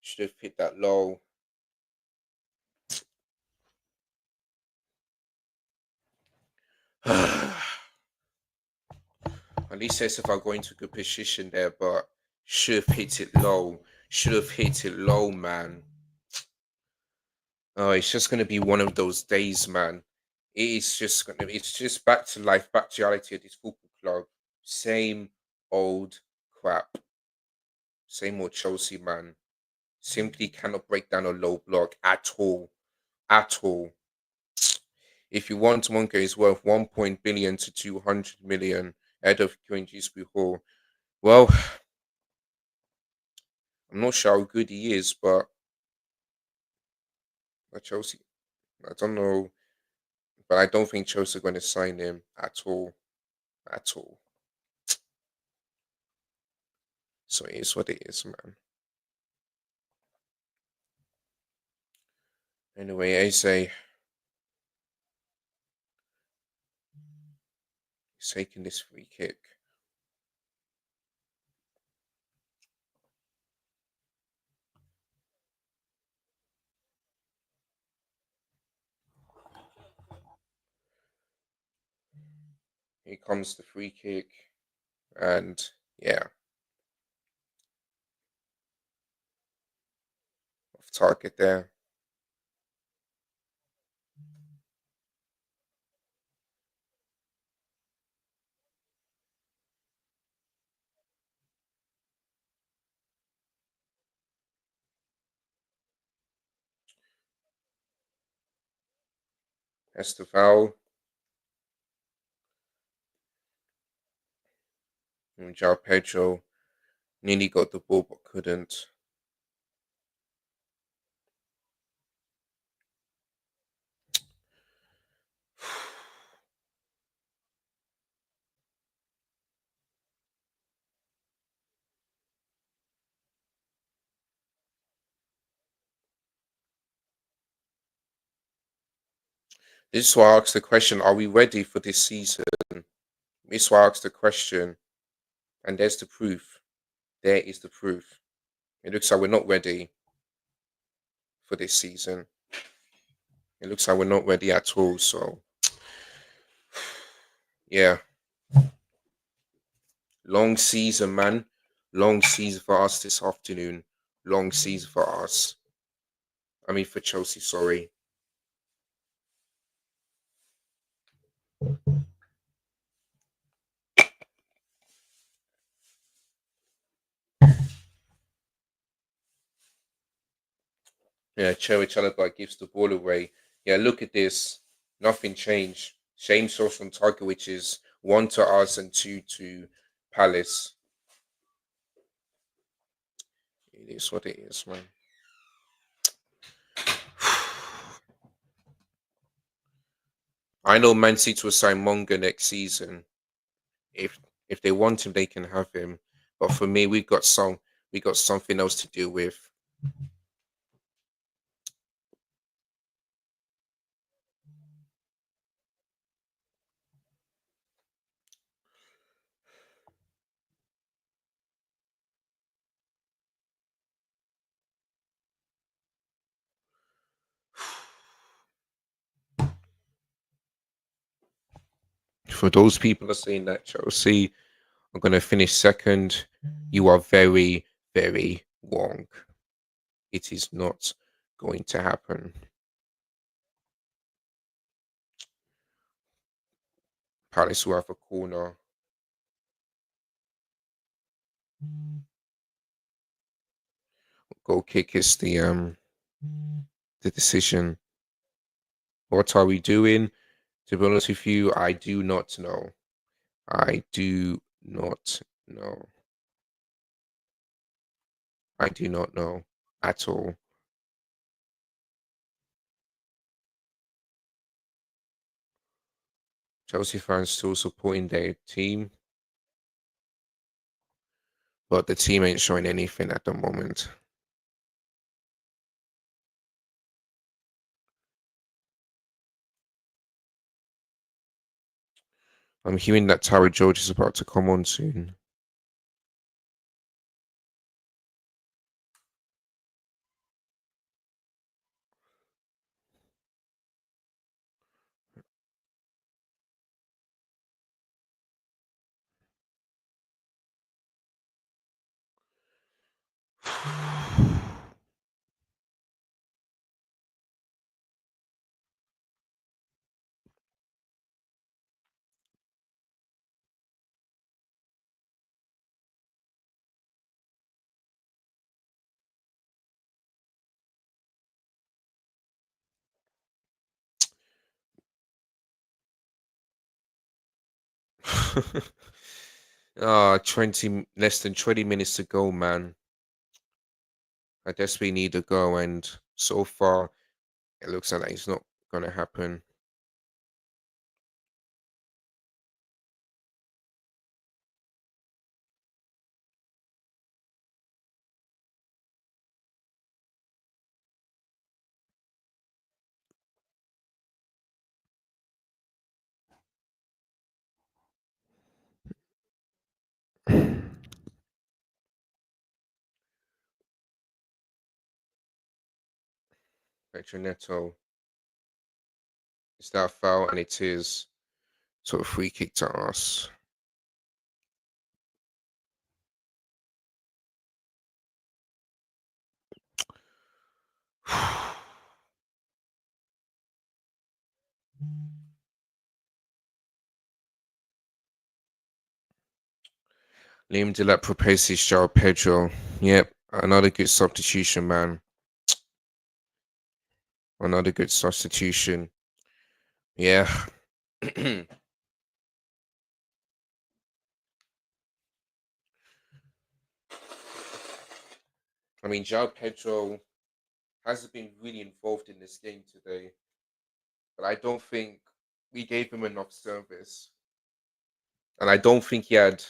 Should have hit that low. At least says if I go into good position there, but should have hit it low. Should have hit it low, man. Oh, it's just gonna be one of those days, man. It's just back to life, back to reality at this football club. Same old crap. Same old Chelsea, man. Simply cannot break down a low block at all. At all. If you want Monka is worth 1 billion to 200 million ahead of QNG's Hall, well, I'm not sure how good he is, but Chelsea, I don't know, but I don't think Chelsea are going to sign him at all. At all. So it is what it is, man. Anyway, Eze is taking this free kick. Here comes the free kick, and yeah, off target there. That's the foul. And João Pedro nearly got the ball but couldn't. This is why I asked the question, are we ready for this season? This is why I asked the question, and there's the proof. There is the proof. It looks like we're not ready for this season. It looks like we're not ready at all. So, yeah. Long season, man. Long season for us this afternoon. Long season for us. I mean, for Chelsea, sorry. Yeah, Cherry Chalobah gives the ball away. Yeah, look at this. Nothing changed. Same source from target, which is one to us and two to Palace. It is what it is, man. I know Man City will sign Monga next season. If if they want him, they can have him. But for me, we got something else to deal with. For those people that are saying that Chelsea are going to finish second, you are very, very wrong. It is not going to happen. Palace will have a corner. Goal kick is the decision. What are we doing? To be honest with you, I do not know. I do not know. I do not know at all. Chelsea fans still supporting their team, but the team ain't showing anything at the moment. I'm hearing that Tara George is about to come on soon. Ah, 20 less than 20 minutes to go, man. I desperately need to go, and so far it looks like it's not gonna happen. Petronetto, is that a foul? And it is. So a free kick to us. Liam Delap proposes João Pedro. Yep, another good substitution, man. Another good substitution. Yeah. I mean, João Pedro hasn't been really involved in this game today, but I don't think we gave him enough service. And I don't think he had.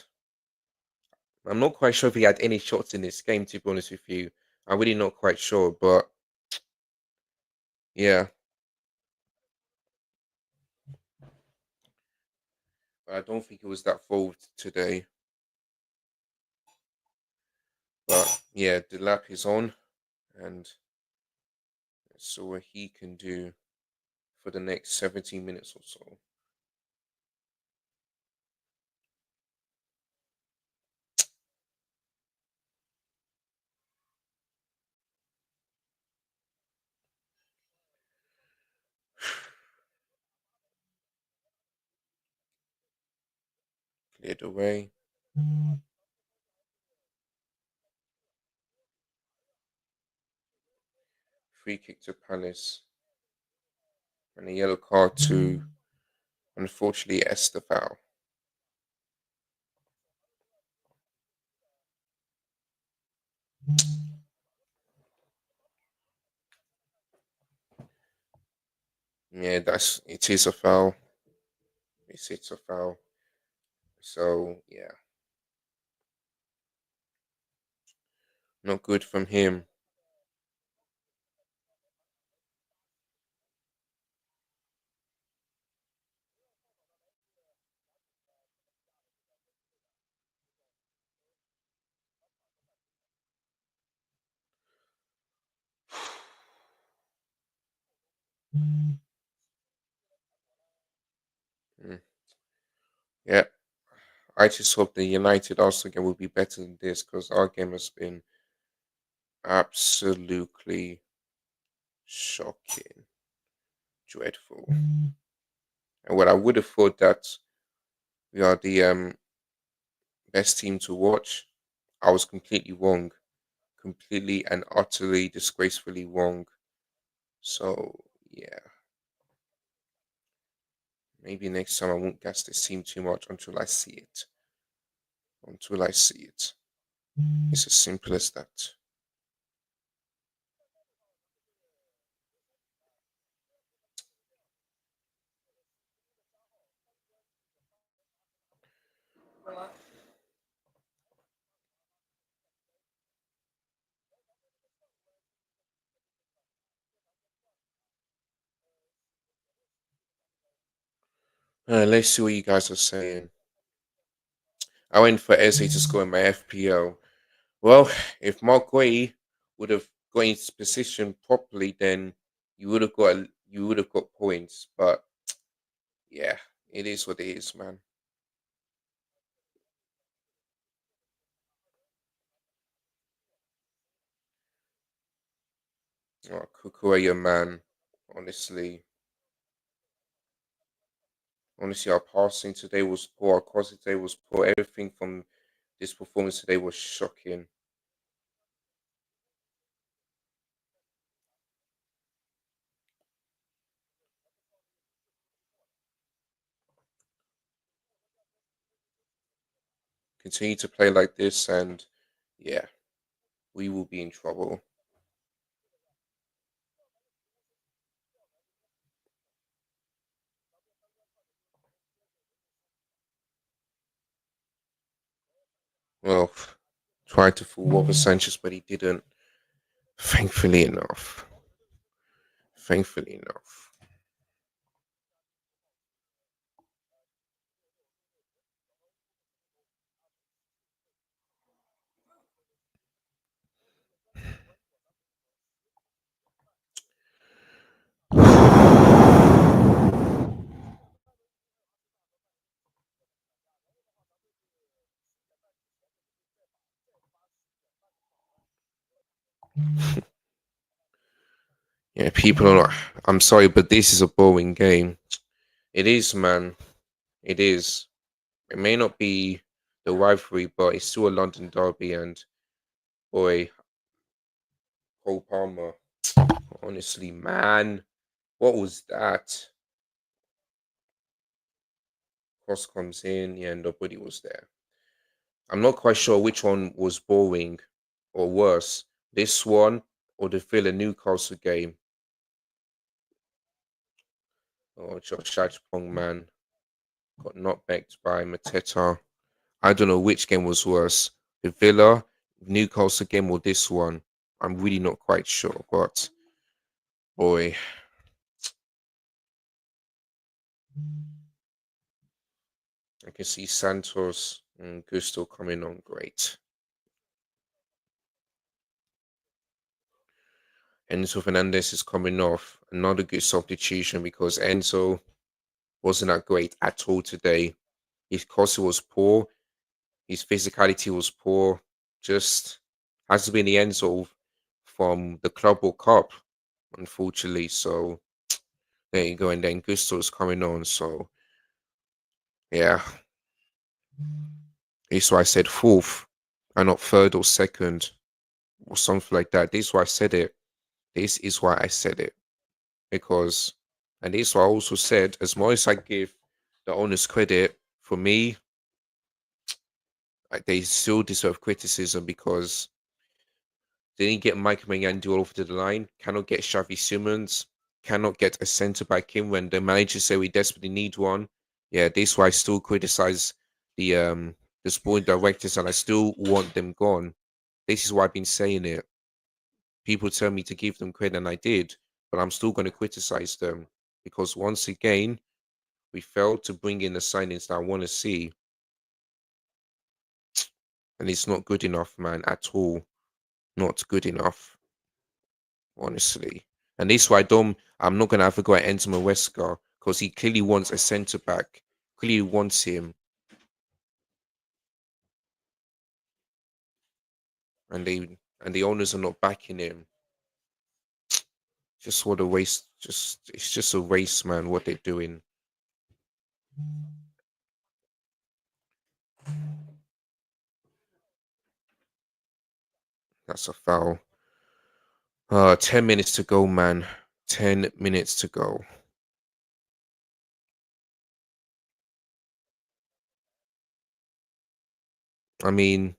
I'm not quite sure if he had any shots in this game, to be honest with you. I'm really not quite sure, but yeah, I don't think it was that involved today. But yeah, the lap is on, and let's see what he can do for the next 17 minutes or so. Cleared away. Free kick to Palace. And a yellow card to, unfortunately, Estefao. Yeah, it is a foul. It's a foul. So yeah, not good from him. Mm. Yeah, I just hope the United also game will be better than this because our game has been absolutely shocking, dreadful. And what I would have thought that we are the best team to watch, I was completely wrong, completely and utterly disgracefully wrong. So yeah, maybe next time I won't gas this team too much until I see it. Until I see it. It's as simple as that. Let's see what you guys are saying. I went for Eze to score in my FPL. Well, if Mark Gray would have got his position properly, then you would have got points. But yeah, it is what it is, man. Oh, Kukurea, man. Honestly, honestly, our passing today was poor. Our crossing today was poor. Everything from this performance today was shocking. Continue to play like this, and yeah, we will be in trouble. Well, tried to fool Robert Sanchez, but he didn't. Thankfully enough. Thankfully enough. Yeah, people are not. I'm sorry, but this is a boring game. It is, man. It is. It may not be the rivalry, but it's still a London derby. And boy, Cole Palmer, honestly, man, what was that? Cross comes in, yeah, nobody was there. I'm not quite sure which one was boring or worse, this one or the Villa Newcastle game. Oh, Josh Ashpong, man, got knocked back by Mateta. I don't know which game was worse, the Villa Newcastle game or this one. I'm really not quite sure, but boy, I can see Santos and Gusto coming on great. Enzo Fernandez is coming off. Another good substitution because Enzo wasn't that great at all today. His cross was poor. His physicality was poor. Just has been the Enzo from the Club World Cup, unfortunately. So there you go. And then Gusto's coming on. So yeah, this is why I said fourth and not third or second or something like that. This is why I said it. This is why I said it. Because, and this is why I also said, as much as I give the owners credit, for me, they still deserve criticism because they didn't get Mike Maignan all over to the line, cannot get Xavi Simons, cannot get a centre back in when the manager say we desperately need one. Yeah, this is why I still criticize the sporting directors and I still want them gone. This is why I've been saying it. People tell me to give them credit and I did, but I'm still going to criticize them because once again, we failed to bring in the signings that I want to see. And it's not good enough, man, at all. Not good enough, honestly. And this is why I'm not gonna have a go at Enzo Maresca because he clearly wants a centre back. Clearly wants him. And the owners are not backing him. Just what a waste. Just it's just a waste, man, what they're doing. That's a foul. 10 minutes to go, man. 10 minutes to go. I mean,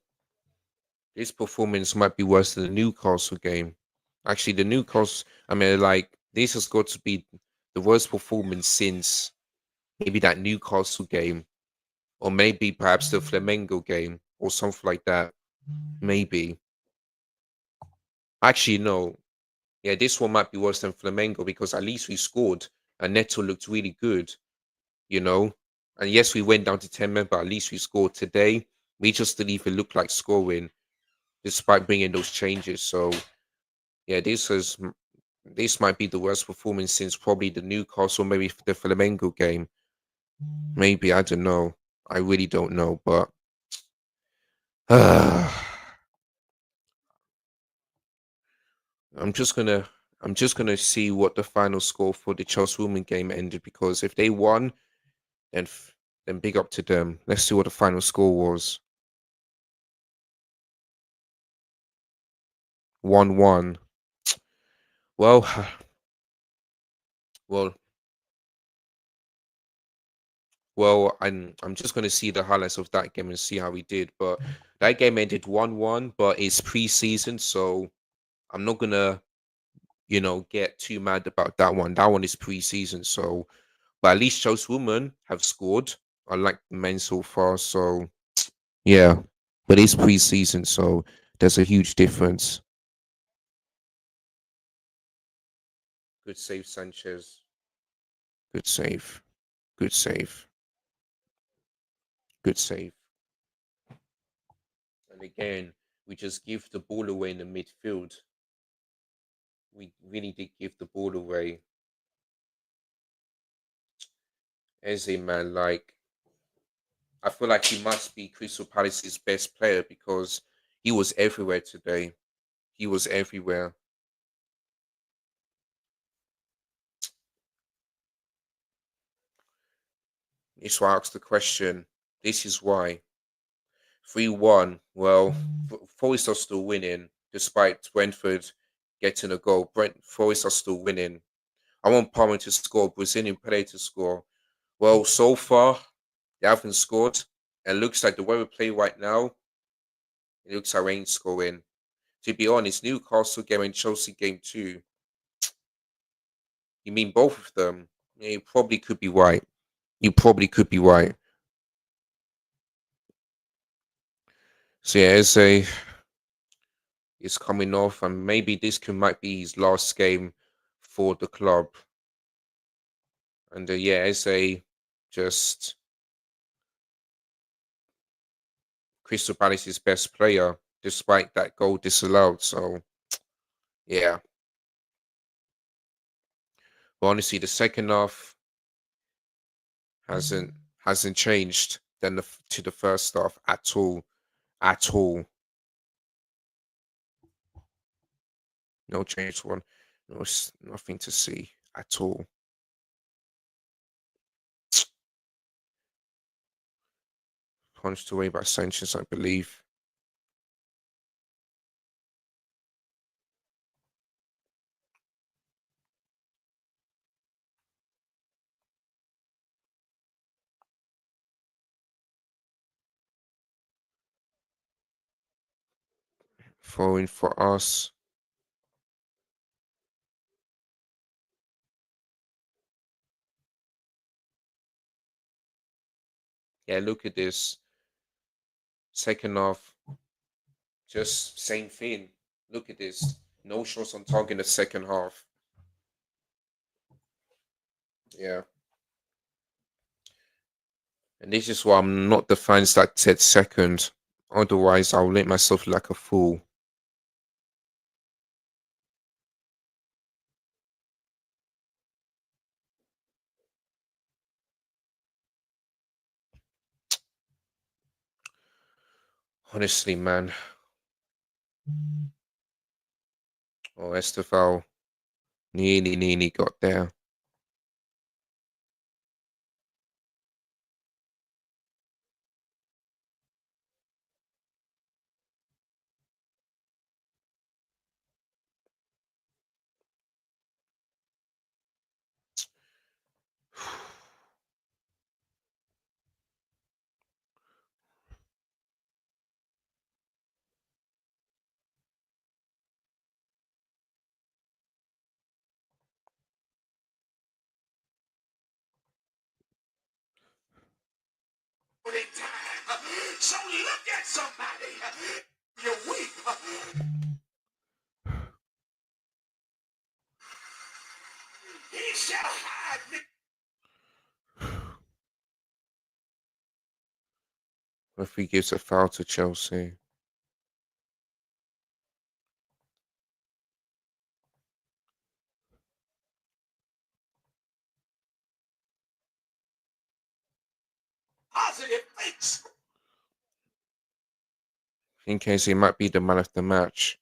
this performance might be worse than the Newcastle game. Actually, the Newcastle, I mean, like, this has got to be the worst performance since maybe that Newcastle game, or maybe perhaps the Flamengo game, or something like that. Maybe. Actually, no. Yeah, this one might be worse than Flamengo because at least we scored and Neto looked really good, you know? And yes, we went down to 10 men, but at least we scored today. We just didn't even look like scoring despite bringing those changes. So, yeah, this might be the worst performance since probably the Newcastle, maybe the Flamengo game. Maybe, I don't know. I really don't know, but I'm just gonna I'm just gonna see what the final score for the Chelsea women game ended because if they won, then then big up to them. Let's see what the final score was. 1-1. Well, well, I'm just gonna see the highlights of that game and see how we did. But that game ended 1-1, but it's pre-season, so I'm not gonna get too mad about that one. That one is pre-season, so but at least Chelsea women have scored. I like the men so far, so yeah. But it's pre-season, so there's a huge difference. Good save, Sanchez. Good save. Good save. Good save. And again, we just give the ball away in the midfield. We really did give the ball away. Eze, man, like I feel like he must be Crystal Palace's best player because he was everywhere today. He was everywhere. That's why I asked the question. This is why. 3-1. Well, Forest are still winning despite Brentford getting a goal. Forest are still winning. I want Palmer to score, Brazilian player to score. Well, so far, they haven't scored. It looks like the way we play right now, it looks like we ain't scoring. To be honest, Newcastle game and Chelsea game too. You mean both of them? Yeah, you probably could be right. You probably could be right. So yeah, is coming off, and maybe this might be his last game for the club. And yeah, just Crystal Palace's best player, despite that goal disallowed. So yeah, but honestly, the second half hasn't hasn't changed than to the first half at all, at all. No change one, no nothing to see at all. Punched away by Sanchez, I believe. Throwing for us. Yeah, look at this. Second half, just same thing. Look at this. No shots on target in the second half. Yeah. And this is why I'm not the fans that said second. Otherwise, I'll make myself look like a fool. Honestly, man. Oh, Estevao nearly got there. So look at somebody. You weep. He shall hide me. Referee gives a foul to Chelsea. Positive things. In case he might be the man of the match.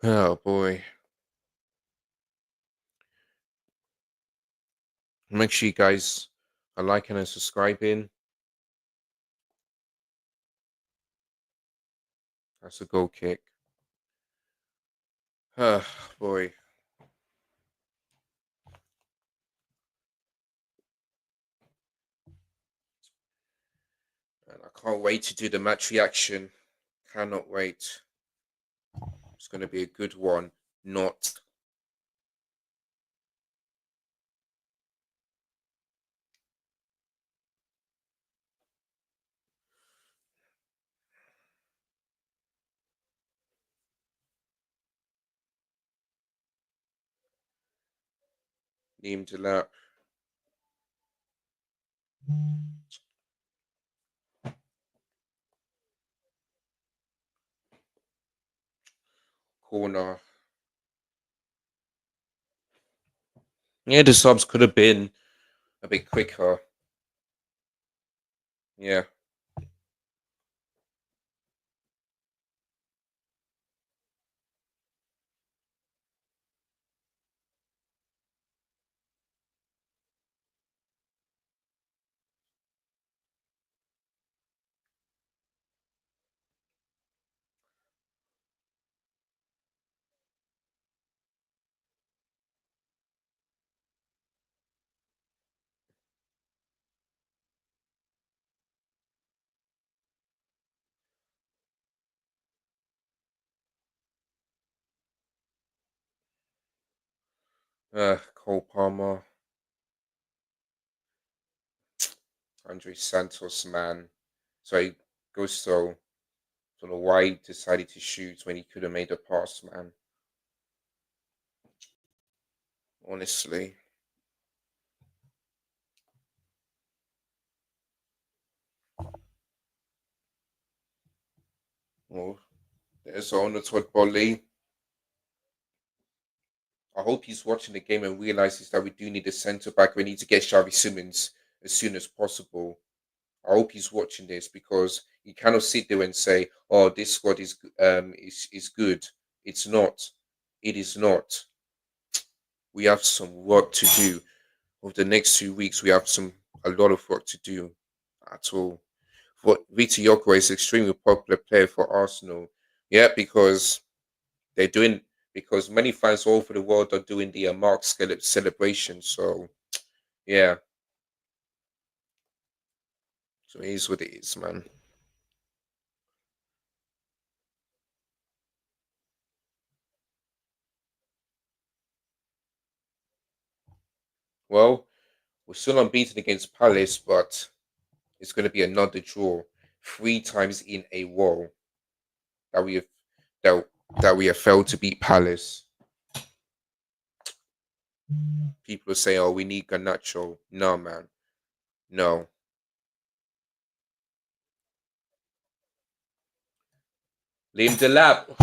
Oh boy. Make sure you guys are liking and subscribing. That's a goal kick. Oh boy. And I can't wait to do the match reaction. Cannot wait. It's going to be a good one. Not named Delap. Corner. Yeah, the subs could have been a bit quicker. Yeah. Cole Palmer. Andre Santos, man. So he goes so. Don't know why he decided to shoot when he could have made a pass, man. Honestly. Well, there's Honor Todd Bolly. I hope he's watching the game and realizes that we do need a centre back. We need to get Xavi Simmons as soon as possible. I hope he's watching this because you cannot sit there and say, "Oh, this squad is good." It's not. It is not. We have some work to do. Over the next 2 weeks, we have a lot of work to do at all. But Vita Yoko is an extremely popular player for Arsenal. Yeah, because they're doing because many fans all over the world are doing the Mark celebration. So yeah, so it is what it is, man. Well, we're still unbeaten against Palace, but it's going to be another draw, 3 times in a row that we have that that we have failed to beat Palace. People say, "Oh, we need Garnacho." No, man, no. Liam Delap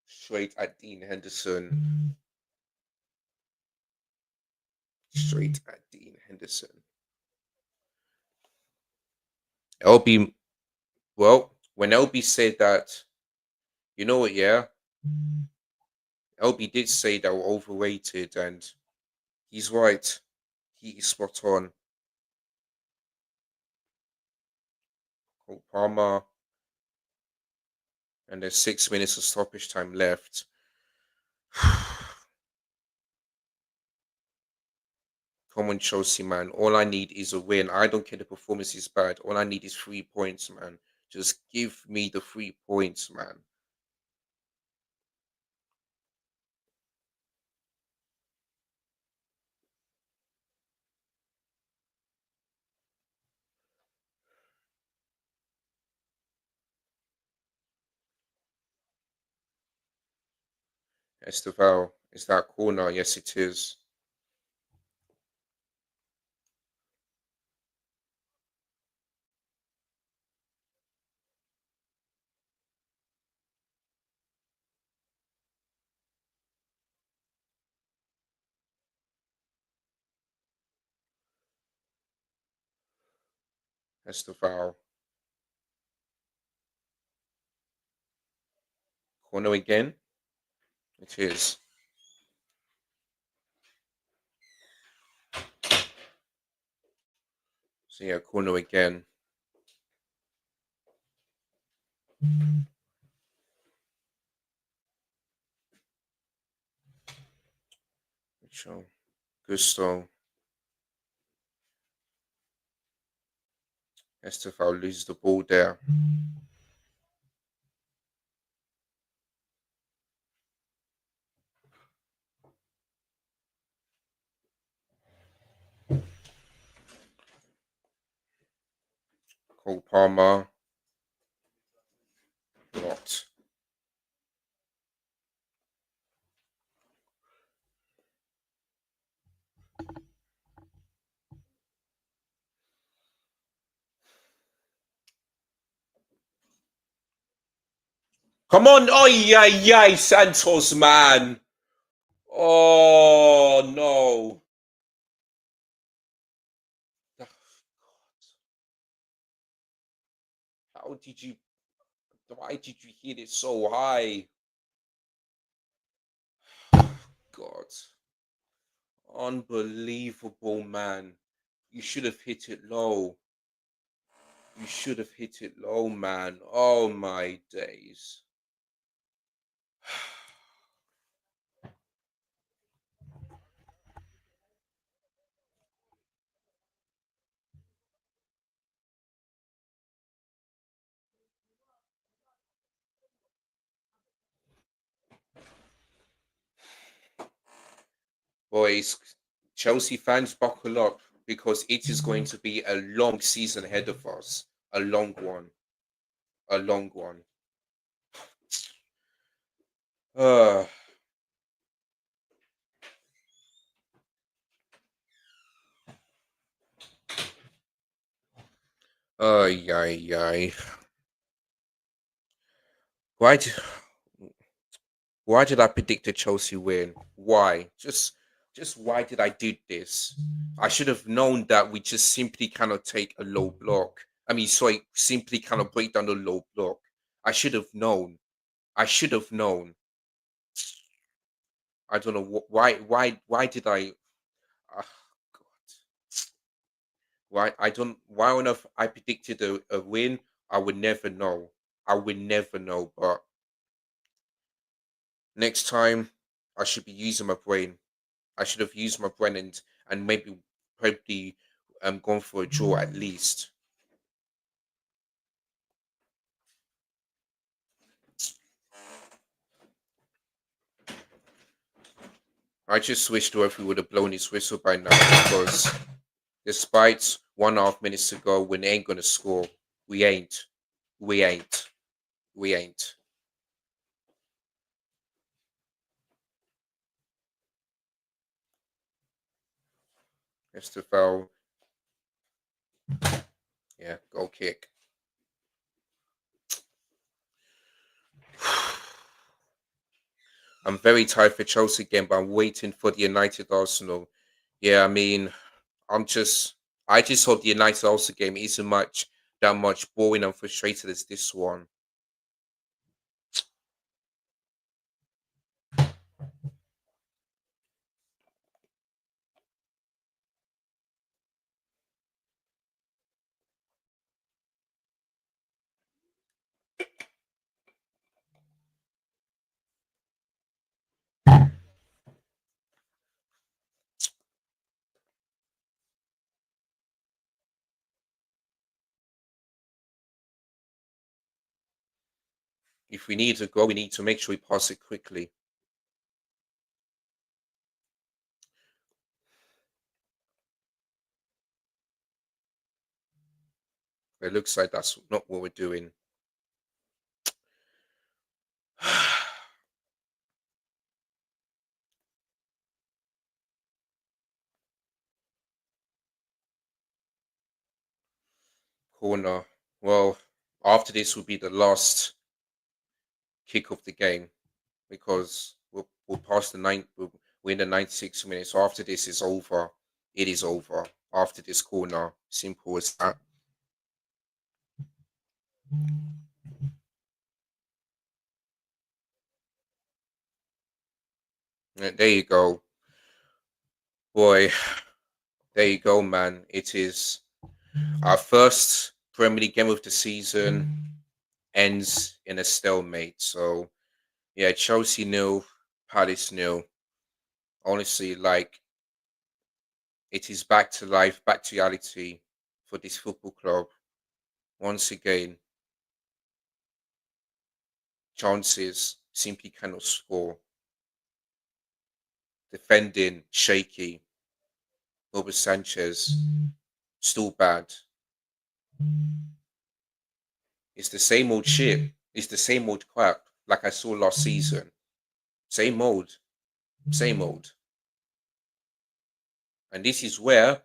straight at Dean Henderson. Straight at Dean Henderson. LB, well, when LB said that, you know what? Yeah, LB did say that we're overrated, and he's right. He is spot on. Cole Palmer, and there's 6 minutes of stoppage time left. Come on, Chelsea, man. All I need is a win. I don't care the performance is bad. All I need is 3 points, man. Just give me the 3 points, man. Esteval, is that corner? Yes, it is. Esteval. Corner again? It is. So yeah, corner again. Sure. Gusto. Esteval loses the ball there. Cole Palmer. Blocked. Come on. Oh, yeah, Santos, man. Oh, no. How did you, why did you hit it so high? God. Unbelievable, man. You should have hit it low. You should have hit it low, man. Oh, my days. Boys, Chelsea fans, buckle up because it is going to be a long season ahead of us. A long one. A long one. Uh, ay, ay, ay. Why did, why did I predict a Chelsea win? Why? Just why did I do this? I should have known that we just simply cannot take a low block. I mean, sorry, simply cannot break down the low block. I should have known. I should have known. I don't know why did I? Ah, God. Why I don't? Why on earth I predicted a win? I would never know. I would never know. But Next time, I should be using my brain. I should have used my brain and maybe probably gone for a draw at least. I just wish the referee would have blown his whistle by now because despite 1.5 minutes ago, we ain't gonna score. We ain't. We ain't. We ain't. That's the foul. Yeah, goal kick. I'm very tired for Chelsea again, but I'm waiting for the United Arsenal. Yeah, I mean, I just hope the United Arsenal game isn't that much boring and frustrated as this one. If we need to go, we need to make sure we pass it quickly. It looks like that's not what we're doing. Corner. Well, after this will be the last kick of the game because we'll pass we're in the 96 minutes. So after this is over. It is over. After this corner. Simple as that. There you go. Boy, there you go, man. It is our first Premier League game of the season ends in a stalemate. So yeah, Chelsea nil, Palace nil. Honestly, like it is back to life, back to reality for this football club. Once again, chances simply cannot score. Defending shaky. Robert Sanchez still bad. It's the same old shit. It's the same old crap like I saw last season. Same old, same old. And this is where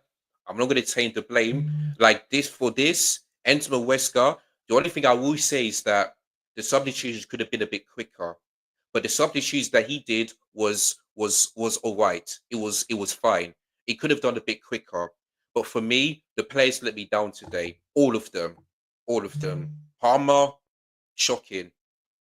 I'm not going to take the blame. Like this for this, Entema Wesker. The only thing I will say is that the substitutions could have been a bit quicker, but the substitutions that he did was all right. It was fine. He could have done a bit quicker, but for me, the players let me down today. All of them. Palmer, shocking.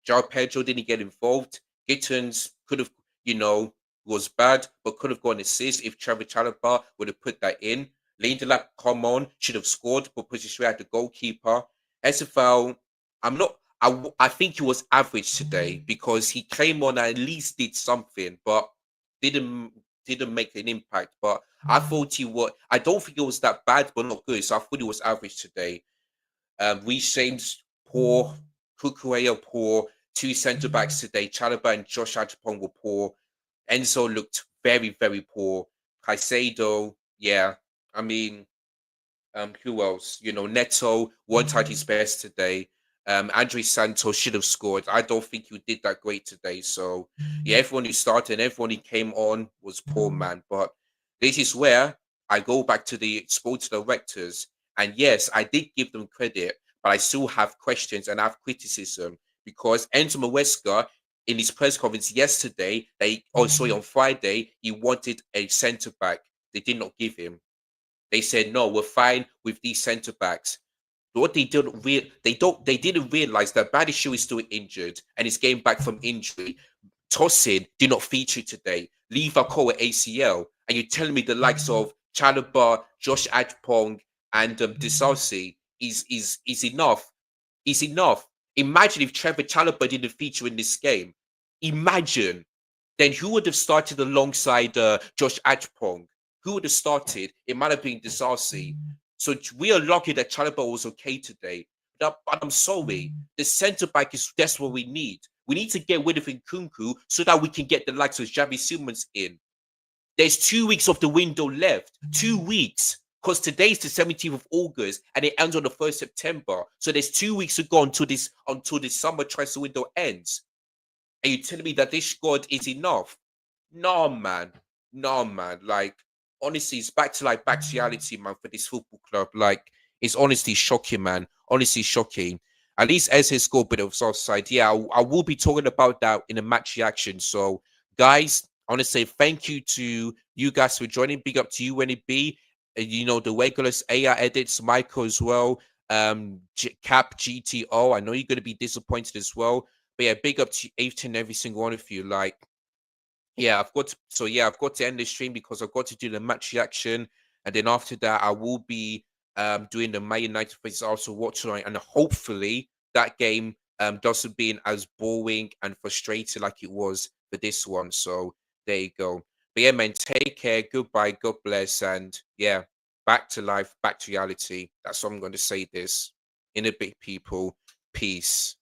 João Pedro didn't get involved. Gittins could have, you know, was bad, but could have got an assist if Trevor Chalobah would have put that in. Lindelöf, come on, should have scored, but pushed it straight at the goalkeeper. SFL, I'm not. I think he was average today because he came on and at least did something, but didn't didn't make an impact. But I thought he was. I don't think it was that bad, but not good. So I thought he was average today. Reece James poor, Kukurea poor. Two centre backs today, Chalobah and Josh Adjepong were poor. Enzo looked very, very poor. Caicedo, yeah. I mean, who else? Neto weren't at his best today. Andre Santos should have scored. I don't think he did that great today. So yeah, everyone who started, everyone who came on was poor, man. But this is where I go back to the sports directors. And yes, I did give them credit, but I still have questions and I have criticism because Enzo Maresca in his press conference yesterday, on Friday, he wanted a centre back. They did not give him. They said no, we're fine with these centre backs. What they didn't realize that Badishu is still injured and is getting back from injury. Tosin did not feature today. Lever Cole ACL, and you're telling me the likes of Chalobah, Josh Adpong, and Disasi is enough. Is enough. Imagine if Trevor Chalobah didn't feature in this game. Imagine. Then who would have started alongside Josh Adjpong? Who would have started? It might have been Disasi. So we are lucky that Chalobah was okay today. But I'm sorry, the centre back is that's what we need. We need to get rid of Nkunku so that we can get the likes of Xavi Simons in. There's 2 weeks of the window left. 2 weeks. Because today's the 17th of August and it ends on the 1st September. So there's 2 weeks to go until this summer transfer window ends. And you telling me that this squad is enough? No, man. No, man. Like, honestly, it's back to reality, man, for this football club. Like, it's honestly shocking, man. Honestly shocking. At least Eze scored a bit of offside. Yeah, I will be talking about that in a match reaction. So, guys, I want to say thank you to you guys for joining. Big up to you, NB. You know, the regulars, AI edits, Michael as well. Cap GTO. I know you're going to be disappointed as well. But yeah, big up to each and every single one of you. Like, yeah, I've got to end the stream because I've got to do the match reaction, and then after that, I will be doing the Man United versus Arsenal Watchalong, and hopefully that game doesn't be as boring and frustrating like it was for this one. So there you go. But yeah, man, take care. Goodbye. God bless, and yeah, back to life, back to reality. That's what I'm going to say. This in a bit, people. Peace.